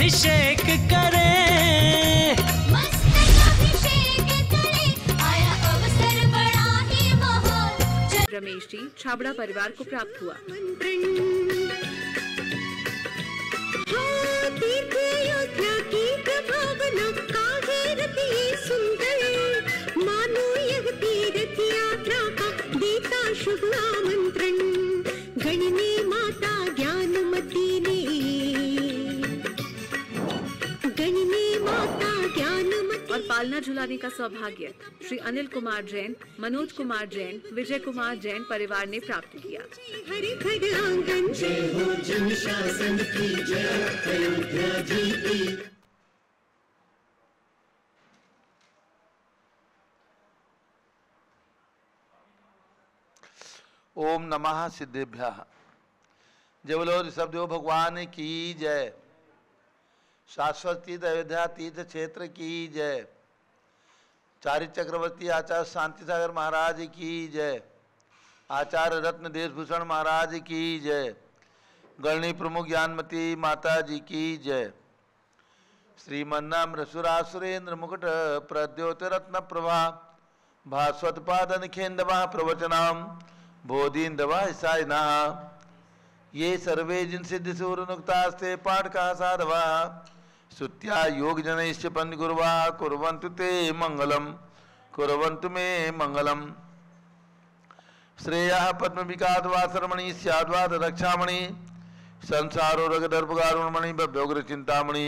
अभिषेक करें, मस्तकाभिषेक करें, आया अवसर बड़ा ही महान। रमेश जी छाबड़ा परिवार को प्राप्त हुआ। तीर्थ अयोध्या की प्रभावना काहे रति सुंदर, मानो यह तीर्थ यात्रा का देता शुभ आमंत्रण। गणने माता ज्ञानमती ने, गणने माता ज्ञानमती। और पालना झुलाने का सौभाग्य श्री अनिल कुमार जैन, मनोज कुमार जैन, विजय कुमार जैन परिवार ने प्राप्त किया। हरि घर आंगन जय हो जन शासन की जय, अयोध्या जी की। ओम नमः सिद्धेभ्यः। जय बोलो ऋषभदेव भगवान की जय। शाश्वत तीर्थ अयोध्या तीर्थ क्षेत्र की जय। चारित्र चक्रवर्ती आचार्य शांति सागर महाराज की जय। आचार्य रत्न देशभूषण महाराज की जय। गणनी प्रमुख ज्ञानमती माता जी की जय। श्रीमन्नाम सुरेंद्र मुकुट प्रद्योतिरत्न प्रभा भास्वत पादन खेन्दवा प्रवचनाम बोधिन्दवा साइना। ये सर्वे जिन सिद्धि सूरनुक्तास्ते पाठ का साधवा सुत्या योग जनैश्च पंच गुरुवा कुर्वन्तु ते मंगलम, कुर्वन्तु मे मंगलम। श्रेयः पद्म विकास वासरमणि स्याद्वाद रक्षामणि संसारो रगदर्पगारुणमणि भव्योग्र चिंतामणि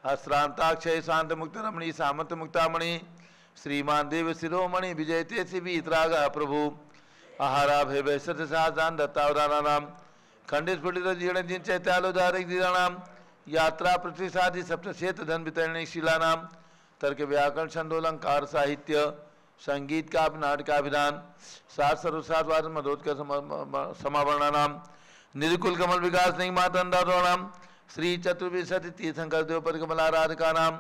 अस्त्रांताक्षय शांत मुक्त रमणि सामंत मुक्तामणि श्रीमान देव शिरोमणि विजयते शिवीतराग प्रभु आहारा भय वैसत साजान दत्तावदानानाम खंडित स्फुटित जीर्ण जिन चैत्यालोदारिक दीराणाम यात्रा प्रतिसादि सप्तक्षेत्र धन वितरणी शिलानाम तर्क व्याकरण छंदोलंकार साहित्य संगीत का नाटकाभिधान सात सर्वसातवाद मधोत्कर समावर्णानाम निर्कुल कमल विकास नहीं मातंदानाम श्री चतुर्विंशति तीर्थंकर देवपद कमलाराधका नाम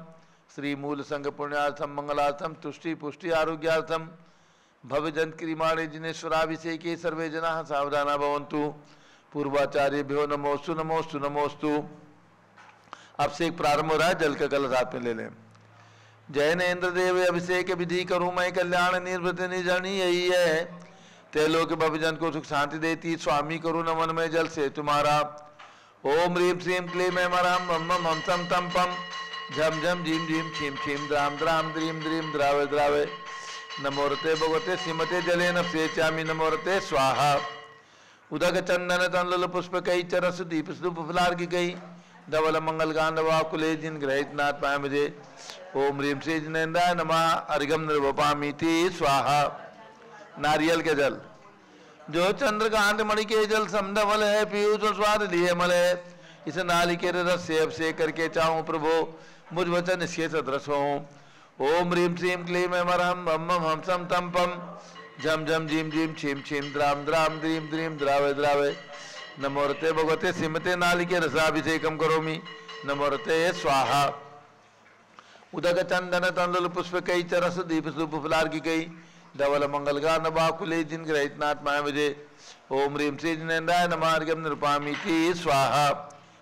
श्री मूल संघ पुण्यार्थम मंगलार्थम तुष्टि पुष्टि आरोग्यार्थम भवजंत क्रिमाणे जिनेश्वराभिषेके सर्वे जनाः सावधाना भवन्तु। पूर्वाचार्यभ्यो नमोस्तु नमोस्तु नमोस्तु। अब से एक प्रारंभ हो रहा है, जल का कलश हाथ में ले लें। जय ने इंद्र देव अभिषेक विधि करूं मैं कल्याण निर्वृत निजनी यही है। तेलोक भवजन को सुख शांति देती स्वामी करूं नमन में जल से तुम्हारा। ओम ह्रीम श्रीम क्लीम मरम मम हम सम तम पम झम झम झीम झीम छीम छीम द्राम द्राम द्रीम द्रीम द्रावे द्रावे। नमोरते भगवते सिमते जले नफसे चामी नमोरते स्वाहा। उदक चंदन तनल पुष्प कई चरस दीप स्तूप फुलार की गई धवल मंगल गांधवा कुले जिन ग्रहित नाथ पाए मुझे। ओम ह्रीम श्री जिनेन्द्राय नमः अर्घम निर्वपामीति स्वाहा। नारियल के जल जो चंद्रकांत मणि के जल समधवल है पीयूष स्वाद लिए मल है। इस नालिके रस से अभिषेक करके चाहूँ प्रभु मुझ वचन इसके सदृश हों। ओम ह्रीम श्रीम क्लीम मरहम बम हम सम तम पम झम झम झीम झीम छीम छीम द्राम द्राम द्रीम द्रीम द्रावे द्रावे। नमोरते भगवते सिमते नालिके रसाभिषेकम करोमि नमोरते स्वाहा। उदक चंदन तंडुल पुष्प कई चरस दीप सुप फुलार की कई धवल मंगल गान बाकुले जिन ग्रहित नाथ माय मुझे। ओम ह्रीम श्री जिनेन्द्राय नमः अर्घ्यम निरुपामीति स्वाहा।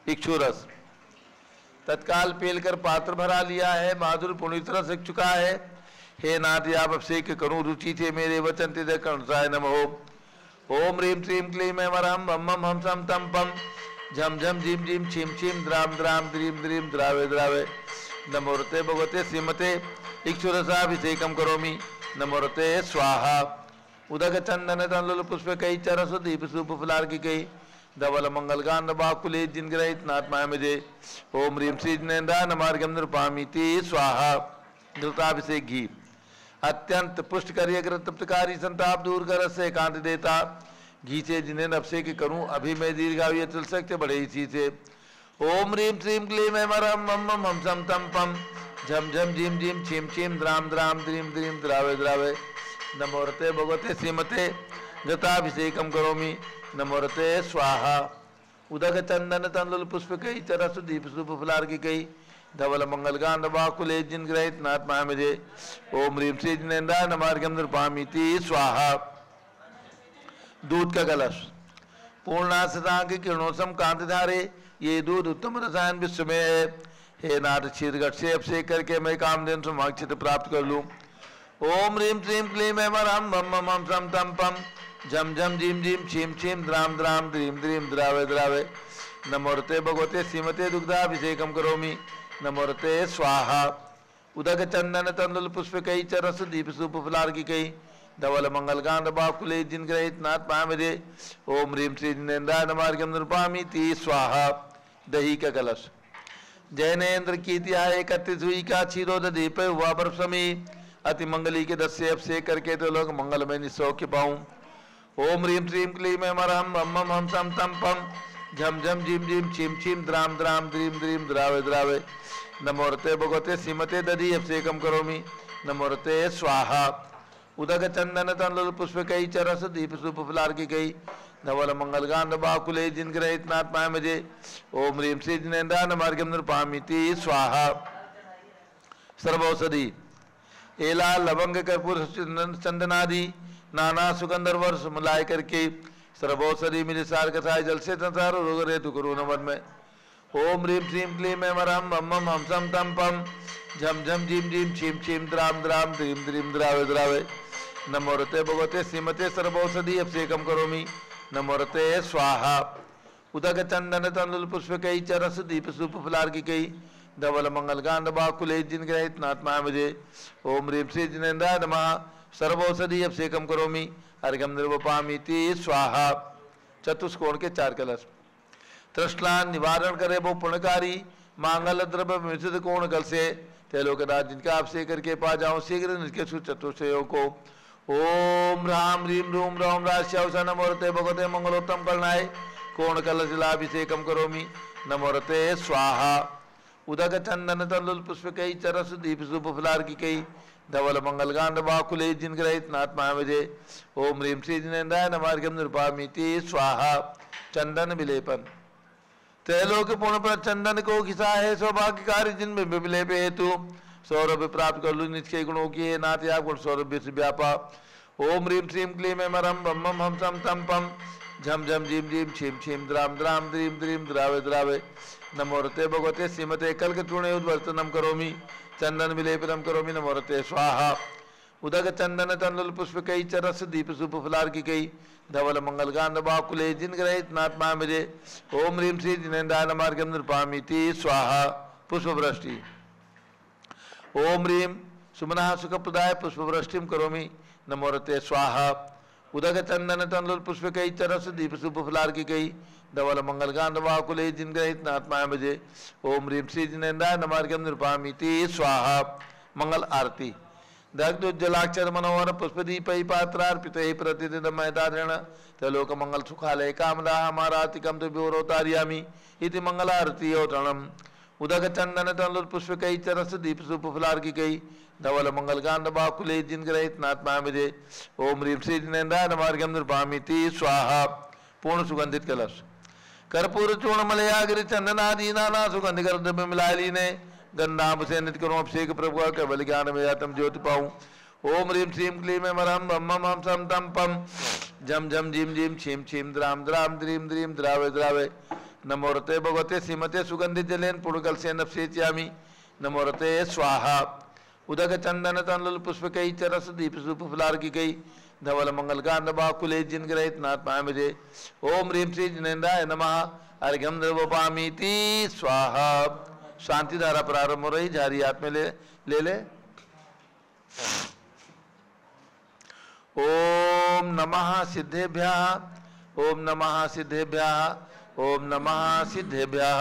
इक्षुरस तत्काल पेल कर पात्र भरा लिया है, माधुर पुनीत रस चुका है। हे नाथ आप अभिषेक करूं रुचि थे मेरे वचन ते कर्णसाय नमः। ओम ह्रीम श्रीम क्लीम मरहम बम हम सम तम पम झम झम झीम झीम छीम छीम द्राम द्राम द्रीम द्रीम द्रावे द्रावे। नमोरते भगवते श्रीमते इक्षुरसाभिषेकम करोमि नमोरते स्वाहा। उदक चंदन तनल पुष्प कई चरस दीप सूप फुलार की कई धवल मंगल गान बाकुले जिन ग्रहित नाथ माय मुझे। ओम ह्रीम श्री जिनेन्द्राय नमः अर्घ्यम निरुपामीति स्वाहा। घृताभिषेक घी अत्यंत पुष्ट करिय तृप्तकारी संताप दूर कर से एकांत देता। घी से जिन्हें अभिषेक करूं अभी मैं दीर्घायु चल सकते बड़े इसी से। ओम ह्रीम श्रीम क्लीम मरम मम हम सम तम पम झम झम झीम झीम छीम छीम द्राम द्राम द्रीम द्रीम द्रावे द्रावे। नमोरते भगवते श्रीमते घृताभिषेकम करोमि नमोरते स्वाहा। उदक चंदन तंडुल पुष्प कई चरस दीप सुप फुलार की कई धवल मंगल गान बाकुले जिन ग्रहित नाथ माय मुझे। ओम ह्रीम श्री जिनेन्द्राय नमः अर्घ्यम निरुपामीति स्वाहा। दूध का कलश पूर्णा सदा के किरणों सम कांत धारे ये दूध उत्तम रसायन विश्व में है। हे नाथ क्षीरघट से अभिषेक करके मैं कामधेनु समाक्षित प्राप्त कर लूँ। ओम ह्रीम श्रीम क्लीम ऐं वरहं बम बम हम सम तम पम झम झम झीम झीम छीम छीम द्राम द्राम द्रीम द्रीम द्रावे द्रावे। नमोरते भगवते श्रीमते दुग्धाभिषेकम करोमि। नमोरते स्वाहा। उदक चंदन तंदुल पुष्प कई चरस दीप सूप फुलार की कई धवल मंगल गांध बाकुले जिन ग्रहित नाथ पामदे। ओम ह्रीम श्री जिनेन्द्राय नमार्गम नृपामी ती स्वाहा। दही का कलश। जैनेन्द्र कीर्तिया 31 हुई का क्षीरोद दीप हुआ बर्फ समी। अति मंगली के 10 से अभिषेक करके तो लोग मंगलमय निसौख्य पाऊं। ओम ह्रीम श्रीम क्लीम ऐं वरहं बम बम हम सम तम पम झम झम झीम झीम छीम छीम द्राम द्राम द्रीम द्रीम द्रावे द्रावे। नमोरते भगवते श्रीमते दधि अभिषेकम करोमि। नमोरते स्वाहा। उदक चंदन तंदुल पुष्प कई चरस दीप सूप फुलार की कई धवल मंगल गांध बाकुले जिन ग्रहित नाथ पाए मजे। ओम ह्रीम श्री जिनेन्द्राय नमार्गम नृपामिति स्वाहा। सर्वौषधि एला लवंग कर्पूर चंदनादि नाना सुगंधर वर्ष मिलाय करके सर्वौषधि मिली सार कथाय जल से संसार रोग रेतु करो नमन में। ओम ह्रीम श्रीम क्लीम ऐं वरहं बम बम हम सम तम पम झम झम झीम झीम छीम छीम द्राम द्राम द्रीम द्रीम द्रावे द्रावे। नमोरते भगवते श्रीमते सर्वौषधि अभिषेकम करोमि। नमोरते स्वाहा। उदक चंदन तंदुल पुष्प कई चरस दीप सूप फुलार की कई धवल मंगल गांध बाकुले जिन ग्रहित नाथ मामजे। ओम ह्रीम श्री जिनेन्द्राय नमः सर्वौषधि अभिषेकम करोमि। अर्घ्यम निर्वपामीति स्वाहा। चतुष्कोण के 4 कलश। तृष्णान निवारण करे वो पुण्यकारी मांगल द्रव्य विशुद्ध कोण कल से तेलोकनाथ जिनका अभिषेक करके पा जाऊं शीघ्र निष्के चतुष्टयों को। ओम राम ह्रीम रूम राम राश्यावस नमोरते भगवते मंगलोत्तम करणाय कोण कलशिलाभिषेकम करोमि। नमोरते स्वाहा। उदक चंदन तंदुल पुष्प कई चरस दीप सूप फुलार की कई धवल मंगल गांध बाकुले जिन ग्रहित नाथ मामजे। ओम ह्रीम श्री जिनेन्द्राय नमार्गम नृपामिति स्वाहा। चंदन विलेपन। त्रैलोक पूर्ण पर चंदन को घिसा है सौभाग्य कार्य जिनमें विलेप हेतु सौरभ प्राप्त कर लू निष्के गुणों की है नाथ या गुण सौरभ से व्यापा। ओम ह्रीम श्रीम क्लीम ऐं वरहं बम बम हम सम तम पम झम झम झीम झीम छीम छीम द्राम द्राम द्रीम द्रीम द्रावे द्रावे। नमोरते भगवते श्रीमते कल्कचूर्णे उद्वर्तनम करोमि। चंदन विलेपनम करोमि। नमोरते स्वाहा। उदक चंदन तंदुल पुष्प कई चरस दीप सूप फुलार की कई धवल मंगल गांध बाकुले जिन ग्रहित नाथ मामजे। ओम ह्रीम श्री जिनेन्द्राय नमार्गम नृपामिति स्वाहा। पुष्प वृष्टि। ओम ह्रीम सुमनः सुखप्रदाय पुष्प वृष्टिम करोमि। नमोरते स्वाहा। उदक चंदन तंदुल पुष्प कई चरस दीप सूप फुलार की कई धवल मंगल गांध बाकुले जिन ग्रहित नाथ मामजे। ओम ह्रीम श्री जिनेन्द्राय नमार्गम नृपामिति स्वाहा। मंगल आरती। दग्धोज्जलाक्षर मनोहर पुष्पदीपै पात्रार्पितैः प्रतिदिन मैदारण त्रिलोक मंगल सुखालय कामदा हमारातिकम तुभ्योरोतार्यामि इति मंगलारती औतणम। उदक चंदन तंदुल पुष्प कई चरस दीप सूप फुलार की कई धवल मंगल गांध बाकुले जिन ग्रहित नाथ मामजे। ओम ह्रीम श्री जिनेन्द्राय नमार्गम नृपामिति स्वाहा। पूर्ण सुगंधित कलश। कर्पूर चूर्ण मलयागिरि चंदनादि नाना सुगंध कर द्रव्य मिलाय लीने गंधाम से नित्य करो अभिषेक प्रभु का केवल ज्ञान में आत्म ज्योति पाऊं। ओम ह्रीम श्रीम क्लीम ऐं वरहं बम बम हम सम तम पम झम झम झीम झीम छीम छीम द्राम द्राम द्रीम द्रीम द्रावे द्रावे। नमोरते भगवते श्रीमते सुगंधित जलेन पुण्यकल से नपसेच्यामि। नमोरते स्वाहा। उदक चंदन तंदुल पुष्प कई चरस दीप सूप फुलार की कई धवल मंगल गांध बाकुले जिन ग्रहित नाथ मामजे। ओम ह्रीम श्री जिनेन्द्राय नमः अर्घ्यम निर्वपामीति स्वाहा। शांति धारा प्रारंभ हो रही। जारी हाथ में ले ओम नमः सिद्धेभ्यः। ओम नमः सिद्धेभ्यः। ओम नमः सिद्धेभ्यः।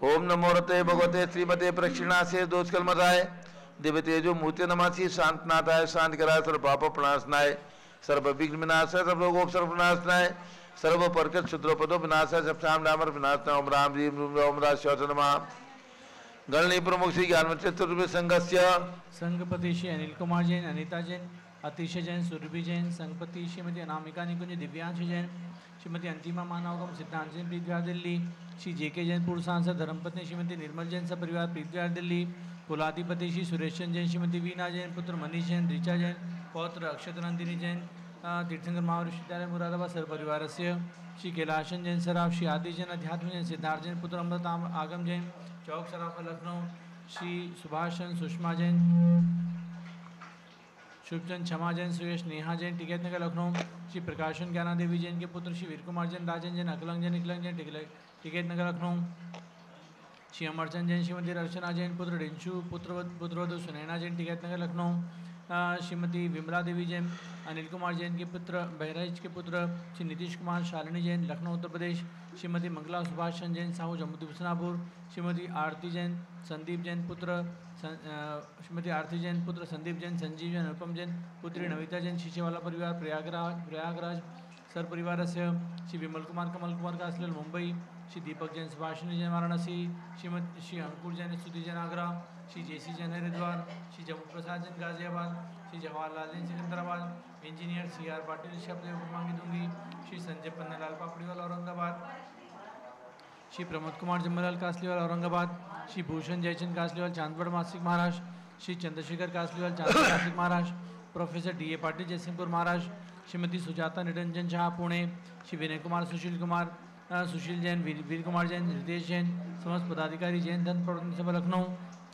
ओम नमोरते भगवते श्रीमते प्रक्षिणा से दोष कलमताय दिव्य तेजो मूर्ति नमासी शांतनाथाय शांति कराय सर्व पाप प्रणाशनाय सर्व विघ्न विनाशाय सर्व रोग सर्व प्रणाशनाय सर्व परकट क्षुद्रोपदो विनाशाय सब शाम नामर विनाशनाय। ओम राम ह्रीम रूम ओम राश्यावस नमः। गणनी प्रमुख श्री ज्ञान चतुर्थ संघस्य संघपति श्री अनिल कुमार जैन, अनिता जैन, अतिशय जैन, सुरभि जैन, संघपति श्रीमती अनामिका निकुंज, दिव्यांश जैन, श्रीमती अंतिमा मानवगम, सिद्धांत जैन, प्रीतविहार दिल्ली, श्री जेके जैन पूर्व सांसद, धर्मपत्नी श्रीमती निर्मल जैन सपरिवार प्रीतविहार दिल्ली, कुलाधिपति श्री सुरेश जैन, श्रीमती वीना जैन, पुत्र मनीष जैन, ऋचा जैन, पौत्र अक्षत नंदिनी जैन, तीर्थंकर महाविद्यालय मुरादाबाद सर परिवार से श्री कैलाशन जैन सराफ, श्री आदि जैन अध्यात्म जैन, सिद्धार्थ जैन पुत्र अमृत आगम जैन चौक सराफा लखनऊ, श्री सुभाष जैन, सुषमा जैन, शुभचंद क्षमा जैन, सुयश नेहा जैन टिकैत नगर लखनऊ, श्री प्रकाशन ज्ञाना देवी जैन के पुत्र श्री वीर कुमार जैन, राजन जैन, अकलंग जैन, इकलंग जैन टिकैत नगर लखनऊ, श्री अमरचंद जैन, श्रीमती अर्चना जैन पुत्र डिंशु पुत्रवधु सुनैना जैन टिकैत नगर लखनऊ, श्रीमती विमला देवी जैन, अनिल कुमार जैन के पुत्र बहराइच के पुत्र श्री नीतीश कुमार शालिनी जैन लखनऊ उत्तर प्रदेश, श्रीमती मंगला सुभाष चंद जैन साहू जम्मू हुसनापुर, श्रीमती आरती जैन संदीप जैन पुत्र श्रीमती आरती जैन पुत्र संदीप जैन, संजीव जैन, अनुपम जैन पुत्री नविता जैन, शीशेवाला परिवार प्रयागराज सर परिवार से Shri Vimal Kumar Kamal Kumar कासलेल Mumbai, Shri Deepak Jain Subhashini Jain Varanasi, Shri Ankur Jain Stuti Jain Agra, Shri J C Jain Haridwar, Shri Jammu Prasad Jain Ghaziabad, Shri Jawaharlal Jain Secunderabad, engineer C R Patil शब्द मांगी दूंगी, श्री संजय पन्नालाल पापड़ीवाल औरंगाबाद, श्री प्रमोद कुमार जम्मूलाल कासलीवाल औरंगाबाद, श्री भूषण जयचंद कासलीवाल चांदगढ़ मासिक महाराष्ट्र, श्री चंद्रशेखर कासलीवाल चांदगढ़ मासिक Maharashtra, professor D A Patil Jaysingpur Maharashtra, Shrimati Sujata Niranjan Shah Pune, Shri Vinay Kumar Sushil Jain, Veer Kumar Jain, Ritesh Jain, समस्त पदाधिकारी जैन धन प्रवर्तन सभा लखनऊ,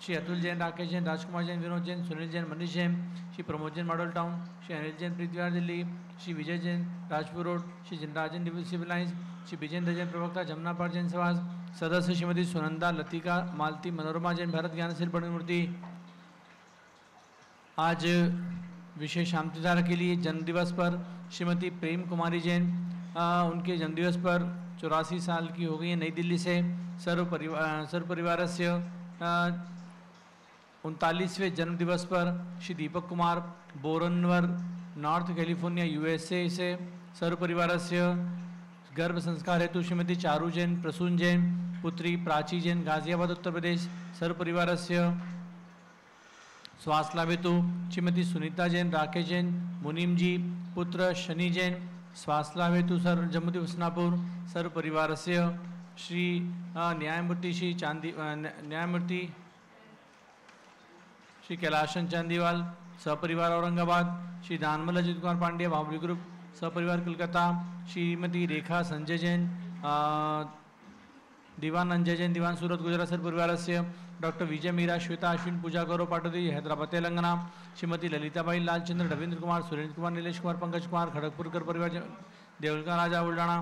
श्री अतुल जैन, राकेश जैन, राजकुमार जैन, विनोद जैन, सुनील जैन, मनीष जैन, श्री प्रमोद जैन मॉडल टाउन, श्री अनिल जैन प्रीतिवार Delhi, Shri Vijay Jain Rajpur road, Shri Jinrajan civil lines, Shri Vijendra Jain प्रवक्ता जमुनापाड़ जैन समाज, सदस्य श्रीमती सुनंदा लतिका मालती मनोरमा जैन भारत ज्ञानशील मूर्ति। आज विशेष शांतिधारा के लिए जन्मदिवस पर श्रीमती प्रेम कुमारी जैन उनके जन्मदिवस पर 84 साल की हो गई है। नई दिल्ली से सर्व परिवार से 39वें जन्मदिवस पर Shri Deepak Kumar बोरनवर north California USA से सर्व परिवार से गर्भ संस्कार हेतु श्रीमती चारू जैन प्रसून जैन पुत्री प्राची जैन गाजियाबाद उत्तर प्रदेश सर्व परिवार से स्वास्थ्य लाभ हेतु श्रीमती सुनीता जैन राकेश जैन मुनीम जी पुत्र शनि जैन स्वास्थ्य लाभ हेतु सर जम्मू हुसनापुर सर्व परिवार से श्री न्यायमूर्ति श्री कैलाशन चांदीवाल सपरिवार औरंगाबाद, श्री दानमल अजित कुमार पांड्या बाहुबली ग्रुप सपरिवार कोलकाता, श्रीमती रेखा संजय जैन दीवान अंजय जैन दीवान सूरत गुजरात सर परिवार से डॉक्टर विजय मीरा श्वेता अश्विन पूजा गौरव पाटोदी हैदराबाद तेलंगाना, श्रीमती ललिताबाई लालचंद्र रविंद्र कुमार सुरेंद्र कुमार नीलेश कुमार पंकज कुमार खड़गपुरकर परिवार देवलका राजा बुल्डाना,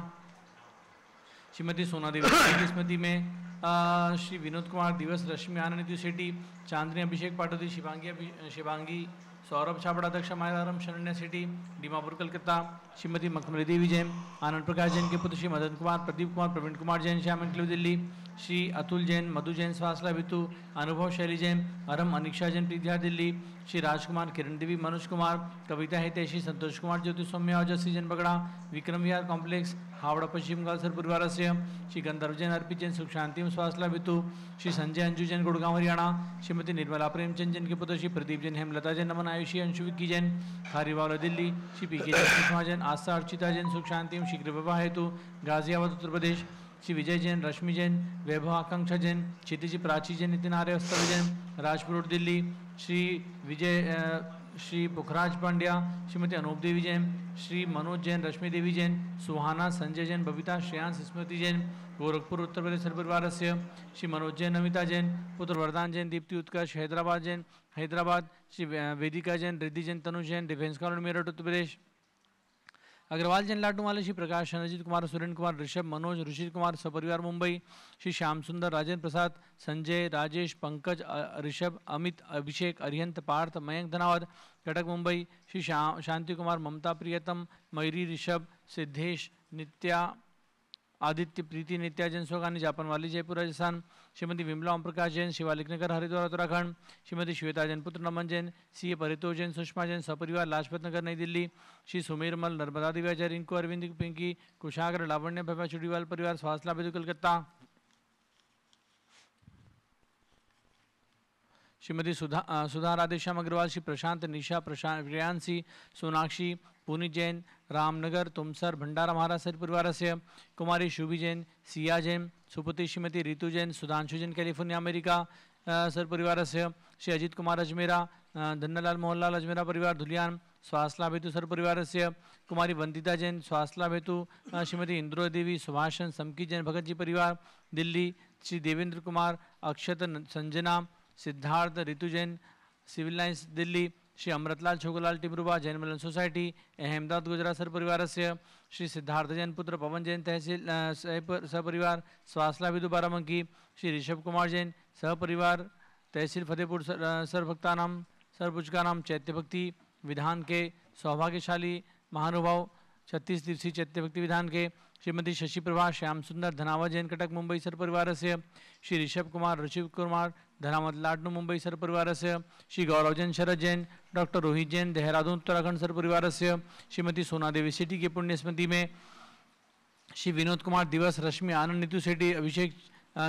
श्रीमती सोना देवी की स्मृति में श्री विनोद कुमार दिवस रश्मि आनंद सेठी चांदनी अभिषेक पाटोदी शिवांगी सौरभ छापड़ा अध्यक्ष मायाराम शरण्य सेठी दीमापुर कलकत्ता, श्रीमती मखमली देवी जैन आनंद प्रकाश जैन के पुत्र श्री मदन कुमार प्रदीप कुमार प्रवीण कुमार जैन श्याम एनक्लेव दिल्ली, श्री अतुल जैन मधु जैन स्वासला भितु अनुभव शैली जैन अरम अनिक्षा जैन प्रीतिहार दिल्ली, श्री राजकुमार किरण देवी मनोज कुमार कविता हितैषी संतोष कुमार ज्योति सौम्या ओजस्वी जैन बगड़ा विक्रम विहार कॉम्प्लेक्स हावड़ा पश्चिम बंगाल सर परिवार से श्री गंधर्व जैन अर्पित जैन सुख शांति स्वास्थ्य भितु, श्री संजय अंजू जैन गुड़गांव हरियाणा, श्रीमती निर्मला प्रेमचंद जैन के पुत्र श्री प्रदीप जैन हेमलता जैन नमन आयुषी अंशु विक्की जैन खारीवाला दिल्ली, श्री पी के सुषमा जैन आस्था अर्चिता जैन सुख शांति शीघ्र विवाह हेतु गाजियाबाद उत्तर प्रदेश, श्री विजय जैन रश्मि जैन वैभव आकांक्षा जैन क्षितिजी प्राची जैन नितिन आर्य स्तव जैन राजपुर रोड दिल्ली, श्री पुखराज पांड्या श्रीमती अनूप देवी जैन श्री मनोज जैन रश्मि देवी जैन सुहाना संजय जैन बबीता श्रेयांश स्मृति जैन गोरखपुर उत्तर प्रदेश परिवार से श्री मनोज जैन नमिता जैन पुत्र वरदान जैन दीप्ति उत्कर्ष हैदराबाद श्री वेदिका जैन रिद्धि जैन तनुज जैन डिफेंस कॉलोनी मेरठ उत्तर प्रदेश, अग्रवाल जैन लाडूमाला श्री प्रकाश अजित कुमार सुरेंद्र कुमार ऋषभ मनोज ऋषि कुमार सपरिवार मुंबई, श्री श्याम सुंदर राजेंद्र प्रसाद संजय राजेश पंकज ऋषभ अमित अभिषेक अरिहंत पार्थ मयंक धनावत कटक मुंबई, श्री शांति कुमार ममता प्रियतम मयूरी ऋषभ सिद्धेश नित्या आदित्य प्रीति नित्या जैन सोगानी जापान वाली जयपुर राजस्थान, श्रीमती विमला ओम प्रकाश जैन शिवालिक नगर हरिद्वार उत्तराखंड, श्रीमती श्वेता जैन पुत्र नमन जैन सी परितो जैन सुषमा जैन सपरिवार लाजपत नगर नई दिल्ली, श्री सुमेर मल नर्मदा दिव्याचार्य रिंकू अरविंद पिंकी कुशाग्र लावण्य भव्या चुड़ीवाल परिवार स्वास्थ्य लाभ कलकत्ता, श्रीमती सुधा राधेश्याम अग्रवाल श्री प्रशांत निशा प्रियांशी सोनाक्षी पुनीत जैन रामनगर तुमसर भंडारा महाराष्ट्र परिवार से कुमारी शुभी जैन सिया जैन सुपुत्री श्रीमती रितु जैन सुधांशु जैन कैलिफोर्निया अमेरिका सर परिवार से श्री अजित कुमार अजमेरा धन्नालाल मोहनलाल अजमेरा परिवार धुलियान, स्वास्थ्यलाभ हेतु सर्वपरिवारस्य कुमारी वंदिता जैन, स्वास्थ्यलाभ हेतु श्रीमती इंद्रो देवी, सुभाषन समकी जैन भगत जी परिवार दिल्ली, श्री देवेंद्र कुमार, अक्षत संजना, सिद्धार्थ ऋतु जैन सिविल लाइन्स दिल्ली, श्री अमृतलाल छोगलाल टिमरुबा जैन मिलन सोसाइटी अहमदाबाद गुजरात सरपरिवार से श्री सिद्धार्थ जैन पुत्र पवन जैन तहसील सहपरिवार स्वास्थ्यलाभ हेतु बाराबंकी, श्री ऋषभ कुमार जैन सहपरिवार तहसील फतेहपुर सर्वभक्तानाम सर्वपुचकानाम चैत्य भक्ति विधान के सौभाग्यशाली महानुभाव 36 दिवसीय चैत्य भक्ति विधान के श्रीमती शशि प्रभा श्याम सुंदर धनावत जैन कटक मुंबई सर परिवार से श्री ऋषभ कुमार रुचिव कुमार धनावत लाडनू मुंबई सर परिवार से श्री गौरव जैन शरद जैन डॉक्टर रोहित जैन देहरादून उत्तराखंड सर परिवार से श्रीमती सोना देवी सेठी के पुण्य स्मृति में श्री विनोद कुमार दिवस रश्मि आनंद नीतू सेठी अभिषेक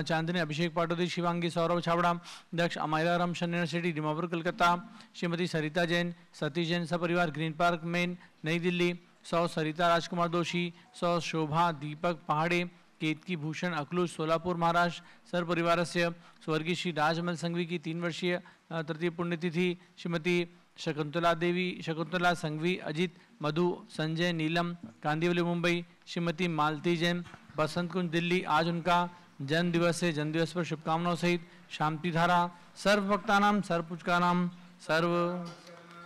चांदनी अभिषेक पाटोदी शिवांगी सौरभ छाबड़ा दक्ष अमायराम शनिर सेठी डिमापुर कलकत्ता श्रीमती सरिता जैन सतीश जैन सपरिवार ग्रीन पार्क मेन नई दिल्ली 100 सरिता राजकुमार दोषी 100 शोभा दीपक पहाड़े केतकी भूषण अकलूज सोलापुर महाराष्ट्र सर परिवार से स्वर्गीय श्री राजमल संघवी की 3 वर्षीय तृतीय पुण्यतिथि श्रीमती शकुंतला संघवी अजित मधु संजय नीलम कांदिवली मुंबई श्रीमती मालती जैन बसंत कुंज दिल्ली आज उनका जन्म दिवस है। जन्म दिवस पर शुभकामनाओं सहित शांति धारा सर्व भक्तानाम सर्व पुचकानाम सर्व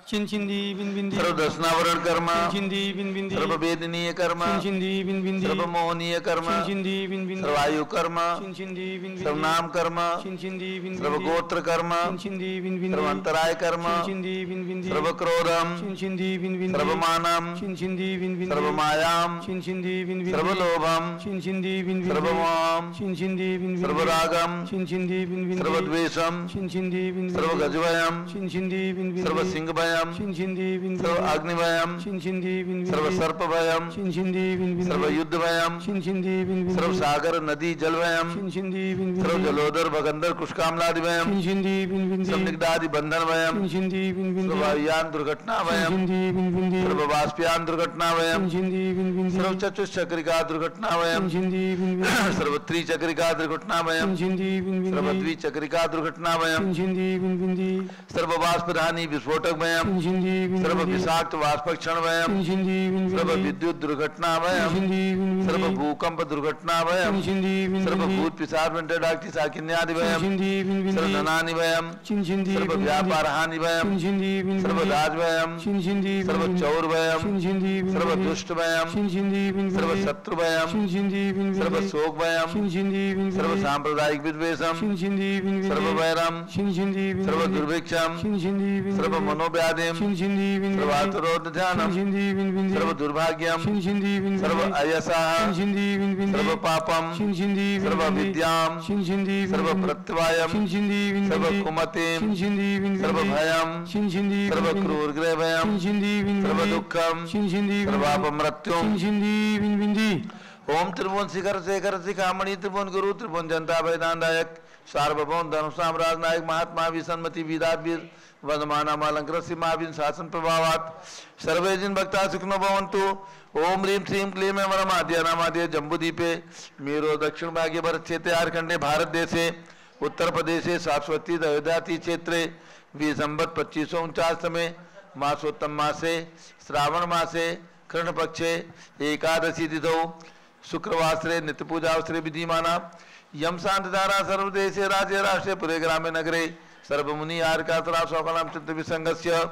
चिंचिंदी बिंबिंदी सर्व दर्शनावरण कर्म चिंचिंदी बिंबिंदी सर्व वेदनीय कर्म चिंचिंदी बिंबिंदी सर्व मोहनीय कर्म चिंचिंदी बिंबिंदी सर्व आयु कर्म चिंचिंदी बिंबिंदी सर्व नाम कर्म चिंचिंदी बिंबिंदी सर्व गोत्र कर्म चिंचिंदी बिंबिंदी सर्व अंतराय कर्म चिंचिंदी बिंबिंदी सर्व क्रोधम चिंचिंदी बिंबिंदी सर्व मानम चिंचिंदी बिंबिंदी सर्व मायाम चिंचिंदी बिंबिंदी सर्व लोभम चिंचिंदी बिंबिंदी सर्व मोहम चिंचिंदी बिंबिंदी सर्व रागम चिंचिंदी बिंबिंदी सर्व द्वेषम चिंचिंदी बिंबिंदी सर्व गजवयम चिंचिंदी बिंबिंदी सर्व सिंहभयम चिंचिंदी सर्व अग्निभयम चिंचिंदी बिंबिंदी सर्व सर्पभयम चिंचिंदी बिंबिंदी सर्व युद्धभयम चिंचिंदी बिंबिंदी सर्व सागर नदी जलभयम चिंचिंदी बिंबिंदी सर्व जलोदर भगंदर कुशकामलादिभयम चिंचिंदी बिंबिंदी सर्व निगदादि बंधनभयम चिंचिंदी बिंबिंदी सर्व वायुयान दुर्घटनाभयम चिंचिंदी बिंबिंदी सर्व वाष्पयान दुर्घटनाभयम चिंचिंदी बिंबिंदी सर्व चतुष्चक्रिका दुर्घटनाभयम चिंचिंदी बिंबिंदी सर्व त्रिचक्रिका दुर्घटनाभयम चिंचिंदी बिंबिंदी सर्व द्विचक्रिका दुर्घटनाभयम चिंचिंदी बिंबिंदी सर्व वाष्पधानी विस्फोटकभयम चिंचिंदी सर्व बिंबिंदी विषाक्त वाष्पक्षणभयम चिंचिंदी सर्व बिंबिंदी विद्युत दुर्घटनाभयम चिंचिंदी बिंबिंदी सर्व भूकंप दुर्घटनाभयम चिंचिंदी सर्व बिंबिंदी भूत पिशाच वेंटडाक्टी साकिन्यादिभयम चिंचिंदी सर्व बिंबिंदी धनानिभयम चिंचिंदी सर्व बिंबिंदी व्यापारहानिभयम चिंचिंदी सर्व बिंबिंदी राजभयम चिंचिंदी सर्व बिंबिंदी चौरभयम चिंचिंदी सर्व बिंबिंदी दुष्टभयम चिंचिंदी बिंबिंदी सर्व शत्रुभयम चिंचिंदी बिंबिंदी सर्व शोकभयम चिंचिंदी बिंबिंदी सर्व सांप्रदायिक विद्वेषम चिंचिंदी बिंबिंदी सर्व वैरम चिंचिंदी बिंबिंदी सर्व दुर्भिक्षम चिंचिंदी बिंबिंदी सर्व मनोव्याधिम चिंचिंदी बिंबिंदी सर्व आतुरोध ध्यानम चिंचिंदी बिंबिंदी सर्व दुर्भाग्यम चिंचिंदी बिंबिंदी सर्व अयसः चिंचिंदी बिंबिंदी सर्व पापम चिंचिंदी सर्व बिंबिंदी विद्याम चिंचिंदी सर्व बिंबिंदी प्रत्यवायम चिंचिंदी सर्व बिंबिंदी कुमतिम चिंचिंदी बिंबिंदी सर्व भयम चिंचिंदी सर्व बिंबिंदी क्रूरग्रहभयम चिंचिंदी सर्व बिंबिंदी दुःखम चिंचिंदी सर्वापमृत्युम चिंचिंदी बिंबिंदी ओम त्रिभुवन शिखर शेखर शिखामणि त्रिभुवन गुरु त्रिभुवन जनता वैदानदायक सार्वभौम धर्म साम्राज्य नायक महात्मा विसन्मति विदाद्वीर वदमानामलंकृत सीमाविन शासन प्रभावात सर्वे जिन भक्ता सुखनो भवन्तु। ओम ह्रीं श्रीं क्लीं वरमाद्य नामाद्य जम्बूद्वीपे मीरो दक्षिण भागे भरत क्षेत्रे झारखंडे भारत देशे उत्तर प्रदेशे शाश्वती अयोध्याति क्षेत्रे विसंवत 2549 में मासोत्तम मासे श्रावण मासे कृष्ण पक्षे एकादशी तिथौ शुक्रवासरे नित्य पूजावसरे विधिमाना यम शांतधारा सर्वदेशे राज्य राष्ट्रे पुरे ग्रामे नगरे सर्वमुनि आर्कातरा सौकलाम चित्त विसंगस्य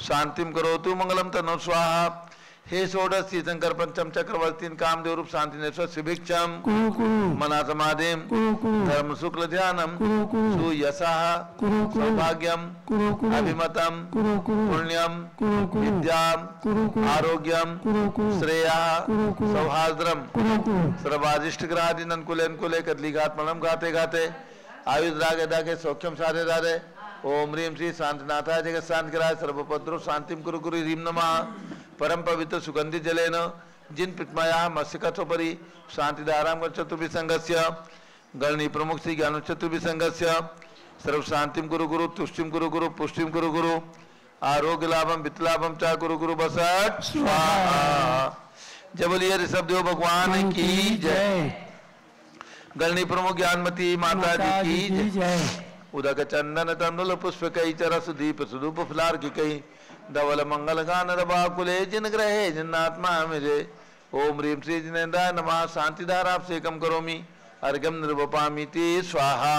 शांतिम करोतु मंगलम तनो स्वाहा। हे षोडश शंकर पंचम चक्रवर्ती कामदेव रूप शांतिनेश्वर शिभिक्षम मना समाधिम धर्म शुक्ल ध्यानम सुयशः सौभाग्यम अभिमतम पुण्यम विद्याम आरोग्यम श्रेया सौहार्द्रम सर्वादिष्ट ग्रहादि ननकुले अनुकूले कदली घात मलम घाते घाते आयुध रागे दागे सौख्यम साधे दादे। ओम ह्रीं श्री शांतिनाथाय जगत शांत कराय सर्वपत्रो शांतिम कुरु कुरु ह्रीं नमः। परम पवित्र सुगंधि जलेन जिन पितमया मत्स्यकथोपरि शांतिधारां चतुर्भिसंगस्य गणनी प्रमुख श्री ज्ञान चतुर्भिसंगस्य सर्व शांतिम कुरु गुरु तुष्टिम कुरु गुरु पुष्टिम कुरु गुरु आरोग्य लाभम वित्त लाभम चा कुरु गुरु बसट स्वाहा। जय बोलिए ऋषभ देव भगवान की जय। गणनी प्रमुख ज्ञानमती माता जी की जय। उदक चंदन तंडुल पुष्प कई चरस दीप सुधूप फुलार की कई धवल मंगल गान रबाकुले जिन ग्रहे जिन्नात्मा मिले। ओम ह्रीं श्री जिनेन्द्राय नमः। शांतिधारा से कम करोमि अर्घ्यम निर्वपामीति स्वाहा।